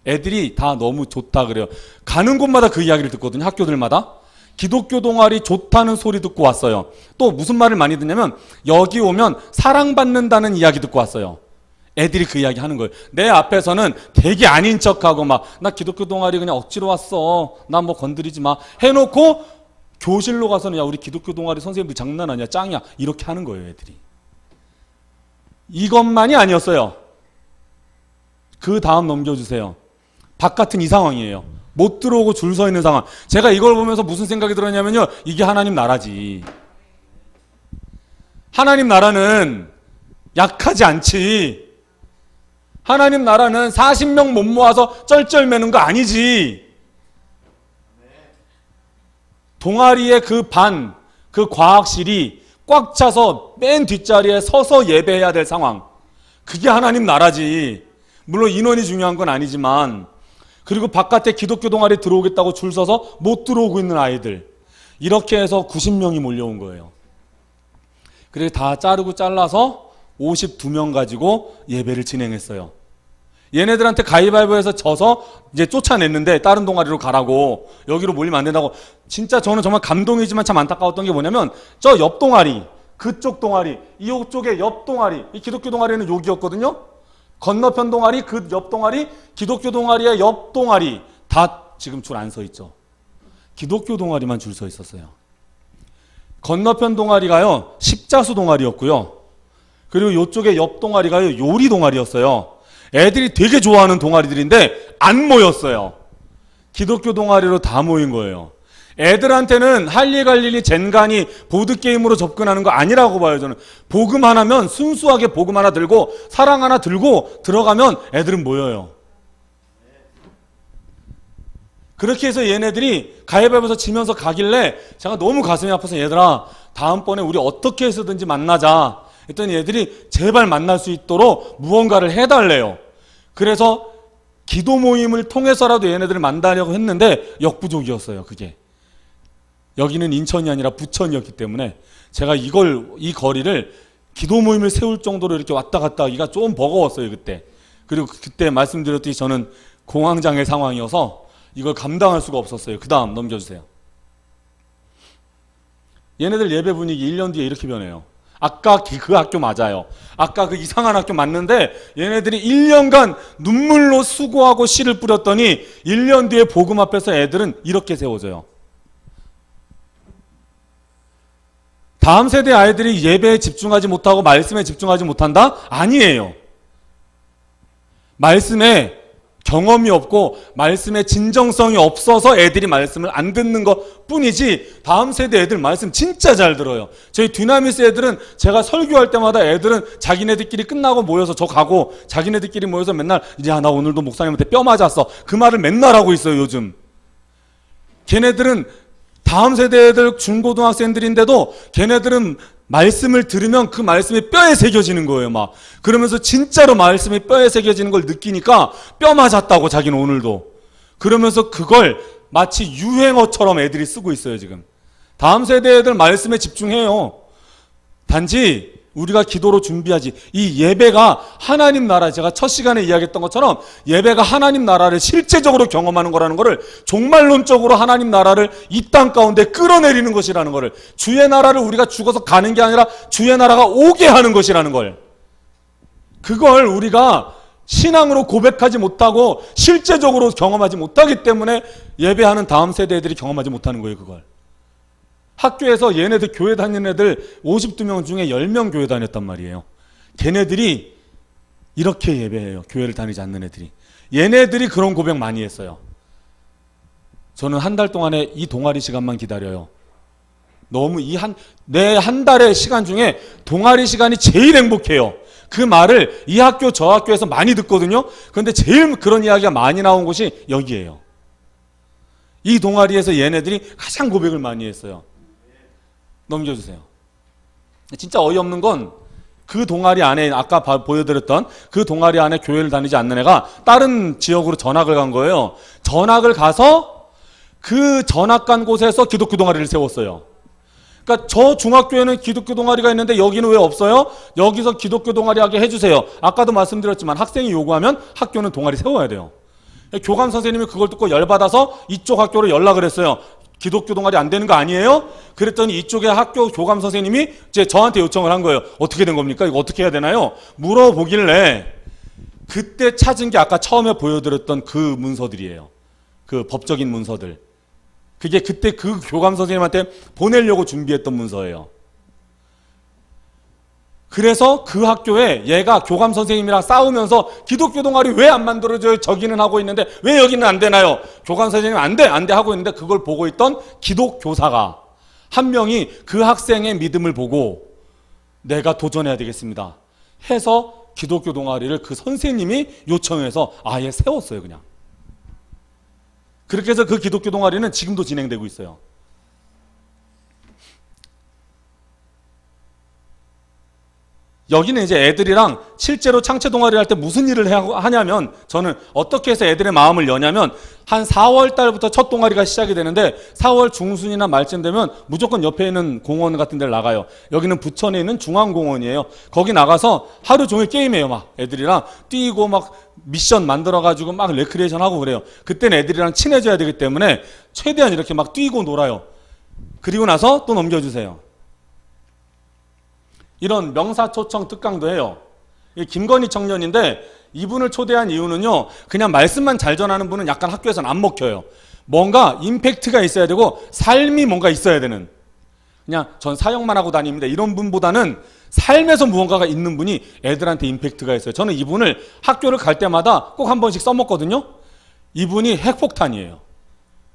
애들이 다 너무 좋다 그래요. 가는 곳마다 그 이야기를 듣거든요. 학교들마다. 기독교 동아리 좋다는 소리 듣고 왔어요. 또 무슨 말을 많이 듣냐면 여기 오면 사랑받는다는 이야기 듣고 왔어요. 애들이 그 이야기 하는 거예요. 내 앞에서는 되게 아닌 척하고 막 나 기독교 동아리 그냥 억지로 왔어. 나 뭐 건드리지 마. 해놓고 교실로 가서는 야 우리 기독교 동아리 선생님들 장난 아니야 짱이야 이렇게 하는 거예요 애들이. 이것만이 아니었어요. 그 다음 넘겨주세요. 바깥은 이 상황이에요. 못 들어오고 줄 서 있는 상황. 제가 이걸 보면서 무슨 생각이 들었냐면요. 이게 하나님 나라지. 하나님 나라는 약하지 않지. 하나님 나라는 40명 못 모아서 쩔쩔매는 거 아니지. 동아리의 그 반, 그 과학실이 꽉 차서 맨 뒷자리에 서서 예배해야 될 상황. 그게 하나님 나라지. 물론 인원이 중요한 건 아니지만, 그리고 바깥에 기독교 동아리 들어오겠다고 줄 서서 못 들어오고 있는 아이들. 이렇게 해서 90명이 몰려온 거예요. 그래서 다 자르고 잘라서 52명 가지고 예배를 진행했어요. 얘네들한테 가위바위보해서 져서 이제 쫓아냈는데 다른 동아리로 가라고, 여기로 몰리면 안 된다고. 진짜 저는 정말 감동이지만 참 안타까웠던 게 뭐냐면 저 옆 동아리, 그쪽 동아리, 이쪽의 옆 동아리, 이 기독교 동아리는 여기였거든요. 건너편 동아리, 그 옆 동아리, 기독교 동아리의 옆 동아리 다 지금 줄 안 서 있죠. 기독교 동아리만 줄 서 있었어요. 건너편 동아리가요 십자수 동아리였고요. 그리고 이쪽에 옆 동아리가요 요리 동아리였어요. 애들이 되게 좋아하는 동아리들인데 안 모였어요. 기독교 동아리로 다 모인 거예요. 애들한테는 할 일 갈 일이 젠간히 보드게임으로 접근하는 거 아니라고 봐요. 저는 복음 하나면 순수하게 복음 하나 들고 사랑 하나 들고 들어가면 애들은 모여요. 그렇게 해서 얘네들이 가위바위보에서 지면서 가길래 제가 너무 가슴이 아파서 얘들아 다음번에 우리 어떻게 해서든지 만나자 했더니 얘들이 제발 만날 수 있도록 무언가를 해달래요. 그래서 기도 모임을 통해서라도 얘네들을 만나려고 했는데 역부족이었어요. 그게 여기는 인천이 아니라 부천이었기 때문에 제가 이 거리를 기도 모임을 세울 정도로 이렇게 왔다 갔다 하기가 좀 버거웠어요 그때. 그리고 그때 말씀드렸듯이 저는 공황장애 상황이어서 이걸 감당할 수가 없었어요. 그 다음 넘겨주세요. 얘네들 예배 분위기 1년 뒤에 이렇게 변해요. 아까 그 학교 맞아요. 아까 그 이상한 학교 맞는데 얘네들이 1년간 눈물로 수고하고 씨를 뿌렸더니 1년 뒤에 복음 앞에서 애들은 이렇게 세워져요. 다음 세대 아이들이 예배에 집중하지 못하고 말씀에 집중하지 못한다? 아니에요. 말씀에 경험이 없고 말씀에 진정성이 없어서 애들이 말씀을 안 듣는 것 뿐이지 다음 세대 애들 말씀 진짜 잘 들어요. 저희 듀나미스 애들은 제가 설교할 때마다 애들은 자기네들끼리 끝나고 모여서 저 가고 자기네들끼리 모여서 맨날 이제 나 오늘도 목사님한테 뼈 맞았어 그 말을 맨날 하고 있어요 요즘. 걔네들은 다음 세대 애들 중고등학생들인데도 걔네들은 말씀을 들으면 그 말씀이 뼈에 새겨지는 거예요 막. 그러면서 진짜로 말씀이 뼈에 새겨지는 걸 느끼니까 뼈 맞았다고 자기는 오늘도. 그러면서 그걸 마치 유행어처럼 애들이 쓰고 있어요 지금. 다음 세대 애들 말씀에 집중해요. 단지 우리가 기도로 준비하지. 이 예배가 하나님 나라, 제가 첫 시간에 이야기했던 것처럼 예배가 하나님 나라를 실제적으로 경험하는 거라는 거를, 종말론적으로 하나님 나라를 이 땅 가운데 끌어내리는 것이라는 거를, 주의 나라를 우리가 죽어서 가는 게 아니라 주의 나라가 오게 하는 것이라는 걸, 그걸 우리가 신앙으로 고백하지 못하고 실제적으로 경험하지 못하기 때문에 예배하는 다음 세대 애들이 경험하지 못하는 거예요. 그걸 학교에서 얘네들 교회 다니는 애들 52명 중에 10명 교회 다녔단 말이에요. 걔네들이 이렇게 예배해요. 교회를 다니지 않는 애들이. 얘네들이 그런 고백 많이 했어요. 저는 한 달 동안에 이 동아리 시간만 기다려요. 너무 내 한 달의 시간 중에 동아리 시간이 제일 행복해요. 그 말을 이 학교 저 학교에서 많이 듣거든요. 그런데 제일 그런 이야기가 많이 나온 곳이 여기예요. 이 동아리에서 얘네들이 가장 고백을 많이 했어요. 넘겨주세요. 진짜 어이없는 건 그 동아리 안에, 아까 보여드렸던 그 동아리 안에 교회를 다니지 않는 애가 다른 지역으로 전학을 간 거예요. 전학을 가서 그 전학 간 곳에서 기독교 동아리를 세웠어요. 그러니까 저 중학교에는 기독교 동아리가 있는데 여기는 왜 없어요? 여기서 기독교 동아리 하게 해주세요. 아까도 말씀드렸지만 학생이 요구하면 학교는 동아리 세워야 돼요. 교감 선생님이 그걸 듣고 열받아서 이쪽 학교로 연락을 했어요. 기독교 동아리 안 되는 거 아니에요? 그랬더니 이쪽에 학교 교감 선생님이 이제 저한테 요청을 한 거예요. 어떻게 된 겁니까? 이거 어떻게 해야 되나요? 물어보길래 그때 찾은 게 아까 처음에 보여드렸던 그 문서들이에요. 그 법적인 문서들. 그게 그때 그 교감 선생님한테 보내려고 준비했던 문서예요. 그래서 그 학교에 얘가 교감 선생님이랑 싸우면서 기독교 동아리 왜 안 만들어져요? 저기는 하고 있는데 왜 여기는 안 되나요? 교감 선생님 안 돼 하고 있는데 그걸 보고 있던 기독교사가 한 명이 그 학생의 믿음을 보고 내가 도전해야 되겠습니다 해서 기독교 동아리를 그 선생님이 요청해서 아예 세웠어요. 그냥 그렇게 해서 그 기독교 동아리는 지금도 진행되고 있어요. 여기는 이제 애들이랑 실제로 창체 동아리 할 때 무슨 일을 하냐면 저는 어떻게 해서 애들의 마음을 여냐면 한 4월 달부터 첫 동아리가 시작이 되는데 4월 중순이나 말쯤 되면 무조건 옆에 있는 공원 같은 데를 나가요. 여기는 부천에 있는 중앙공원이에요. 거기 나가서 하루 종일 게임해요. 막 애들이랑 뛰고 막 미션 만들어가지고 막 레크리에이션 하고 그래요. 그때는 애들이랑 친해져야 되기 때문에 최대한 이렇게 막 뛰고 놀아요. 그리고 나서 또 넘겨주세요. 이런 명사초청 특강도 해요. 김건희 청년인데 이분을 초대한 이유는요, 그냥 말씀만 잘 전하는 분은 약간 학교에서는 안 먹혀요. 뭔가 임팩트가 있어야 되고 삶이 뭔가 있어야 되는, 그냥 전 사역만 하고 다닙니다 이런 분보다는 삶에서 무언가가 있는 분이 애들한테 임팩트가 있어요. 저는 이분을 학교를 갈 때마다 꼭 한 번씩 써먹거든요. 이분이 핵폭탄이에요.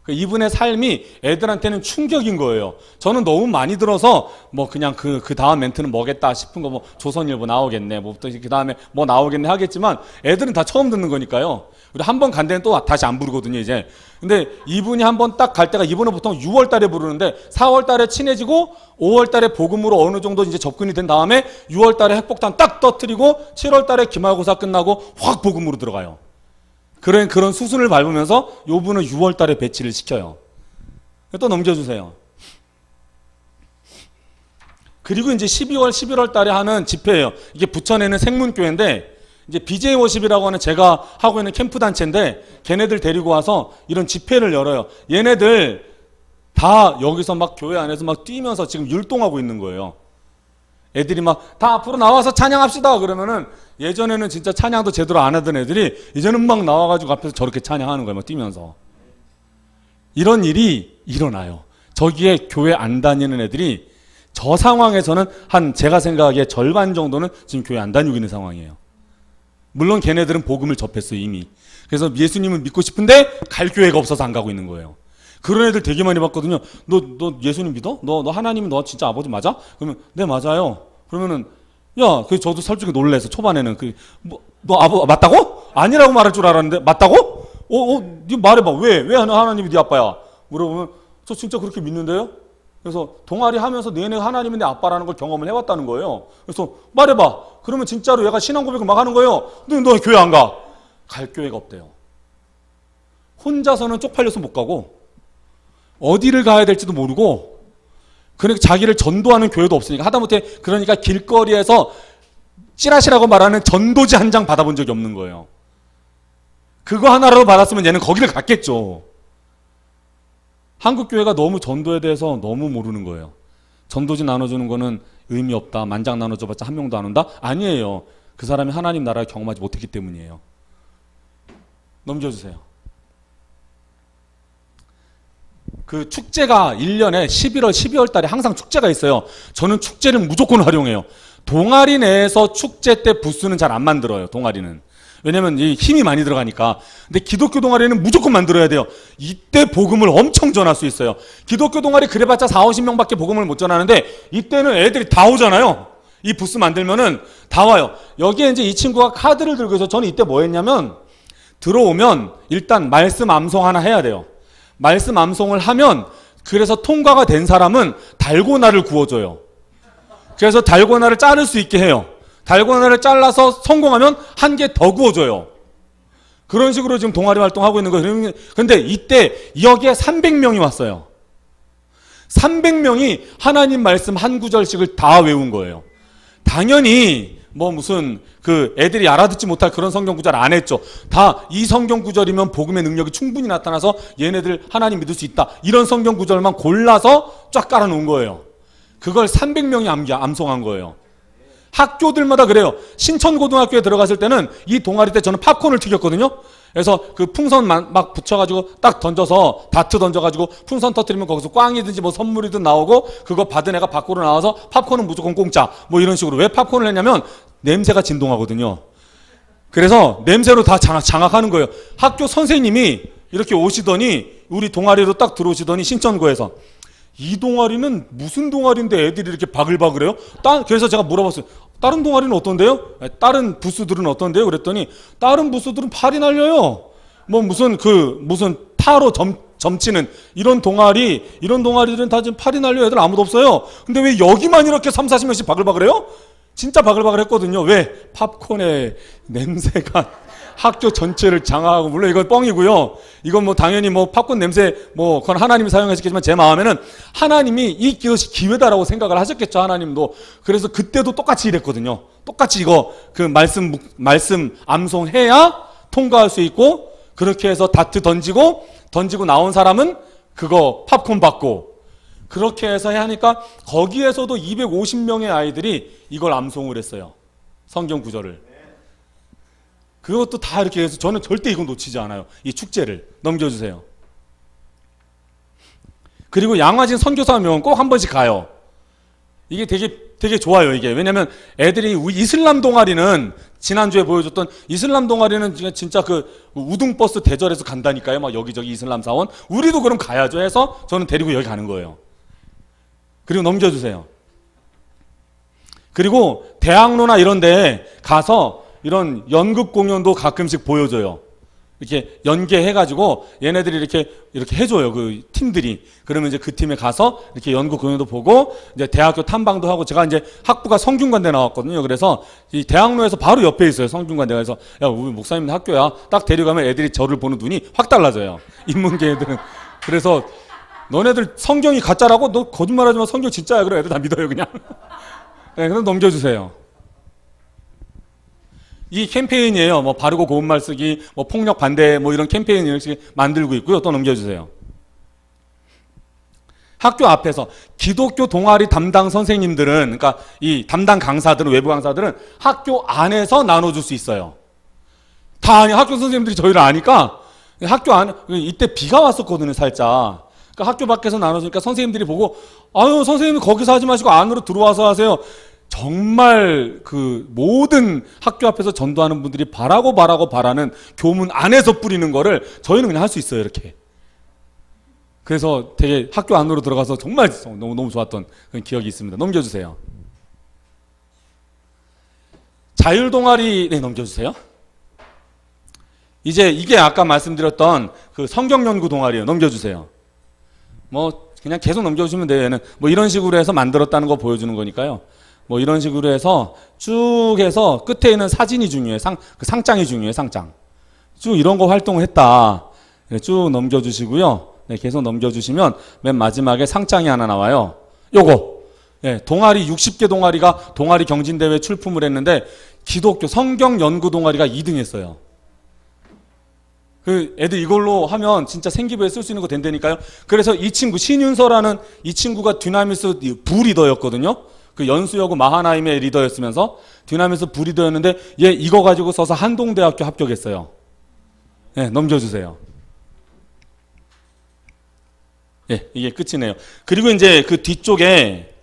이분의 삶이 애들한테는 충격인 거예요. 저는 너무 많이 들어서 뭐 그냥 그 다음 멘트는 뭐겠다 싶은 거, 뭐 조선일보 나오겠네, 뭐 그 다음에 뭐 나오겠네 하겠지만 애들은 다 처음 듣는 거니까요. 그리고 한 번 간 데는 또 다시 안 부르거든요 이제. 근데 이분이 한 번 딱 갈 때가, 이분은 보통 6월 달에 부르는데 4월 달에 친해지고 5월 달에 복음으로 어느 정도 이제 접근이 된 다음에 6월 달에 핵폭탄 딱 터뜨리고 7월 달에 기말고사 끝나고 확 복음으로 들어가요. 그런 수순을 밟으면서 요분은 6월 달에 배치를 시켜요. 또 넘겨주세요. 그리고 이제 12월, 11월 달에 하는 집회예요. 이게 부천에는 생문교회인데 이제 BJ 워십이라고 하는 제가 하고 있는 캠프 단체인데 걔네들 데리고 와서 이런 집회를 열어요. 얘네들 다 여기서 막 교회 안에서 막 뛰면서 지금 율동하고 있는 거예요. 애들이 막 다 앞으로 나와서 찬양합시다 그러면은, 예전에는 진짜 찬양도 제대로 안 하던 애들이 이제는 막 나와가지고 앞에서 저렇게 찬양하는 거예요. 막 뛰면서. 이런 일이 일어나요. 저기에 교회 안 다니는 애들이 저 상황에서는 한, 제가 생각하기에 절반 정도는 지금 교회 안 다니고 있는 상황이에요. 물론 걔네들은 복음을 접했어요 이미. 그래서 예수님을 믿고 싶은데 갈 교회가 없어서 안 가고 있는 거예요. 그런 애들 되게 많이 봤거든요. 너 예수님 믿어? 너 하나님이 너 진짜 아버지 맞아? 그러면 네 맞아요. 그러면은 야, 그 저도 솔직히 놀래서 초반에는 너 맞다고? 아니라고 말할 줄 알았는데 맞다고? 네 말해봐. 왜 하나님이 네 아빠야? 물어보면 저 진짜 그렇게 믿는데요. 그래서 동아리 하면서 얘네 하나님이 내 아빠라는 걸 경험을 해왔다는 거예요. 그래서 말해봐. 그러면 진짜로 얘가 신앙 고백을 막 하는 거예요. 너 교회 안 가? 갈 교회가 없대요. 혼자서는 쪽팔려서 못 가고 어디를 가야 될지도 모르고, 그러니까 자기를 전도하는 교회도 없으니까, 하다못해 그러니까 길거리에서 찌라시라고 말하는 전도지 한 장 받아본 적이 없는 거예요. 그거 하나라도 받았으면 얘는 거기를 갔겠죠. 한국 교회가 너무 전도에 대해서 너무 모르는 거예요. 전도지 나눠주는 거는 의미 없다, 만장 나눠줘봤자 한 명도 안 온다? 아니에요. 그 사람이 하나님 나라를 경험하지 못했기 때문이에요. 넘겨주세요. 그 축제가 1년에 11월, 12월 달에 항상 축제가 있어요. 저는 축제를 무조건 활용해요. 동아리 내에서 축제 때 부스는 잘 안 만들어요, 동아리는. 왜냐면 이 힘이 많이 들어가니까. 근데 기독교 동아리는 무조건 만들어야 돼요. 이때 복음을 엄청 전할 수 있어요. 기독교 동아리 그래봤자 4, 50명밖에 복음을 못 전하는데 이때는 애들이 다 오잖아요. 이 부스 만들면은 다 와요. 여기에 이제 이 친구가 카드를 들고 있어서, 저는 이때 뭐 했냐면, 들어오면 일단 말씀 암송 하나 해야 돼요. 말씀 암송을 하면, 그래서 통과가 된 사람은 달고나를 구워줘요. 그래서 달고나를 자를 수 있게 해요. 달고나를 잘라서 성공하면 한 개 더 구워줘요. 그런 식으로 지금 동아리 활동하고 있는 거예요. 근데 이때 여기에 300명이 왔어요. 300명이 하나님 말씀 한 구절씩을 다 외운 거예요. 당연히 뭐 무슨 그 애들이 알아듣지 못할 그런 성경 구절 안 했죠. 다 이 성경 구절이면 복음의 능력이 충분히 나타나서 얘네들 하나님 믿을 수 있다, 이런 성경 구절만 골라서 쫙 깔아놓은 거예요. 그걸 300명이 암송한 거예요. 학교들마다 그래요. 신천고등학교에 들어갔을 때는 이 동아리 때 저는 팝콘을 튀겼거든요. 그래서 그 풍선 막 붙여가지고 딱 던져서 다트 던져가지고 풍선 터뜨리면 거기서 꽝이든지 뭐 선물이든 나오고 그거 받은 애가 밖으로 나와서 팝콘은 무조건 공짜 뭐 이런 식으로. 왜 팝콘을 했냐면 냄새가 진동하거든요. 그래서 냄새로 다 장악하는 거예요. 학교 선생님이 이렇게 오시더니 우리 동아리로 딱 들어오시더니 신천고에서 이 동아리는 무슨 동아리인데 애들이 이렇게 바글바글해요? 그래서 제가 물어봤어요. 다른 동아리는 어떤데요? 다른 부스들은 어떤데요? 그랬더니 다른 부스들은 팔이 날려요. 뭐 무슨 타로 점치는 이런 동아리들은 다 지금 팔이 날려 애들 아무도 없어요. 근데 왜 여기만 이렇게 3, 40명씩 바글바글해요? 진짜 바글바글했거든요. 왜? 팝콘의 냄새가 학교 전체를 장악하고, 물론 이건 뻥이고요. 이건 뭐 당연히 뭐 팝콘 냄새 뭐 그건 하나님이 사용하셨겠지만 제 마음에는 하나님이 이것이 기회다라고 생각을 하셨겠죠. 하나님도. 그래서 그때도 똑같이 이랬거든요. 똑같이 이거 그 말씀 암송해야 통과할 수 있고, 그렇게 해서 다트 던지고 나온 사람은 그거 팝콘 받고, 그렇게 해서 해야 하니까 거기에서도 250명의 아이들이 이걸 암송을 했어요. 성경 구절을. 그것도 다 이렇게 해서 저는 절대 이거 놓치지 않아요. 이 축제를. 넘겨주세요. 그리고 양화진 선교사 명은 꼭 한 번씩 가요. 이게 되게 좋아요, 이게. 왜냐면 애들이 이슬람 동아리는 지난주에 보여줬던 이슬람 동아리는 진짜 그 우등버스 대절해서 간다니까요. 막 여기저기 이슬람 사원. 우리도 그럼 가야죠 해서 저는 데리고 여기 가는 거예요. 그리고 넘겨주세요. 그리고 대학로나 이런 데 가서 이런 연극 공연도 가끔씩 보여줘요. 이렇게 연계해가지고 얘네들이 이렇게 해줘요. 그 팀들이. 그러면 이제 그 팀에 가서 이렇게 연극 공연도 보고, 이제 대학교 탐방도 하고. 제가 이제 학부가 성균관대 나왔거든요. 그래서 이 대학로에서 바로 옆에 있어요. 성균관대가. 그래서 야, 우리 목사님 학교야. 딱 데려가면 애들이 저를 보는 눈이 확 달라져요. 인문계 애들은. 그래서 너네들 성경이 가짜라고? 너 거짓말하지 마. 성경 진짜야. 그래 애들 다 믿어요 그냥. 네, 그럼 넘겨주세요. 이 캠페인이에요. 뭐 바르고 고운 말 쓰기, 뭐 폭력 반대, 뭐 이런 캠페인 이렇게 만들고 있고요. 또 넘겨주세요. 학교 앞에서 기독교 동아리 담당 선생님들은, 그러니까 이 담당 강사들은, 외부 강사들은 학교 안에서 나눠줄 수 있어요. 다 아니, 학교 선생님들이 저희를 아니까 학교 안에, 이때 비가 왔었거든요, 살짝. 그러니까 학교 밖에서 나눠주니까 선생님들이 보고, 아유, 선생님은 거기서 하지 마시고 안으로 들어와서 하세요. 정말 그 모든 학교 앞에서 전도하는 분들이 바라는 교문 안에서 뿌리는 거를 저희는 그냥 할 수 있어요, 이렇게. 그래서 되게 학교 안으로 들어가서 정말 너무 좋았던 그런 기억이 있습니다. 넘겨주세요. 자율동아리, 네, 넘겨주세요. 이제 이게 아까 말씀드렸던 그 성경연구 동아리예요. 넘겨주세요. 뭐 그냥 계속 넘겨주시면 돼요. 얘는 뭐 이런 식으로 해서 만들었다는 거 보여주는 거니까요. 뭐 이런 식으로 해서 쭉 해서 끝에 있는 사진이 중요해요. 그 상장이 중요해요. 상장. 쭉 이런 거 활동을 했다. 네, 쭉 넘겨주시고요. 네, 계속 넘겨주시면 맨 마지막에 상장이 하나 나와요. 요거. 네, 동아리 60개 동아리가 동아리 경진대회 출품을 했는데 기독교 성경 연구 동아리가 2등 했어요. 그 애들 이걸로 하면 진짜 생기부에 쓸 수 있는 거 된다니까요. 그래서 이 친구 신윤서라는 이 친구가 듀나미스 부리더였거든요. 그 연수여고 마하나임의 리더였으면서 듀나미스 부리더였는데 얘 이거 가지고 써서 한동대학교 합격했어요. 네, 넘겨주세요. 예, 이게 끝이네요. 그리고 이제 그 뒤쪽에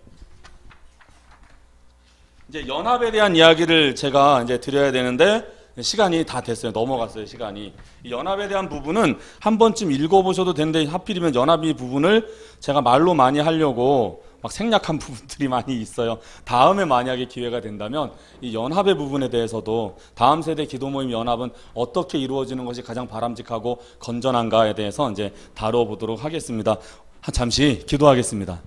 이제 연합에 대한 이야기를 제가 이제 드려야 되는데 시간이 다 됐어요. 넘어갔어요, 시간이. 이 연합에 대한 부분은 한 번쯤 읽어보셔도 되는데 하필이면 연합이 부분을 제가 말로 많이 하려고 막 생략한 부분들이 많이 있어요. 다음에 만약에 기회가 된다면 이 연합의 부분에 대해서도 다음 세대 기도 모임 연합은 어떻게 이루어지는 것이 가장 바람직하고 건전한가에 대해서 이제 다뤄보도록 하겠습니다. 잠시 기도하겠습니다.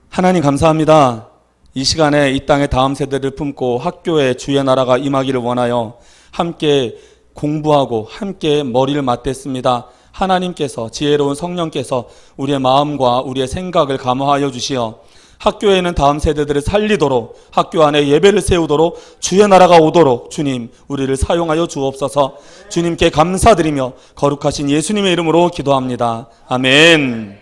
하나님 감사합니다. 이 시간에 이 땅의 다음 세대를 품고 학교에 주의 나라가 임하기를 원하여 함께 공부하고 함께 머리를 맞댔습니다. 하나님께서 지혜로운 성령께서 우리의 마음과 우리의 생각을 감화하여 주시어 학교에는 다음 세대들을 살리도록 학교 안에 예배를 세우도록 주의 나라가 오도록 주님 우리를 사용하여 주옵소서. 주님께 감사드리며 거룩하신 예수님의 이름으로 기도합니다. 아멘.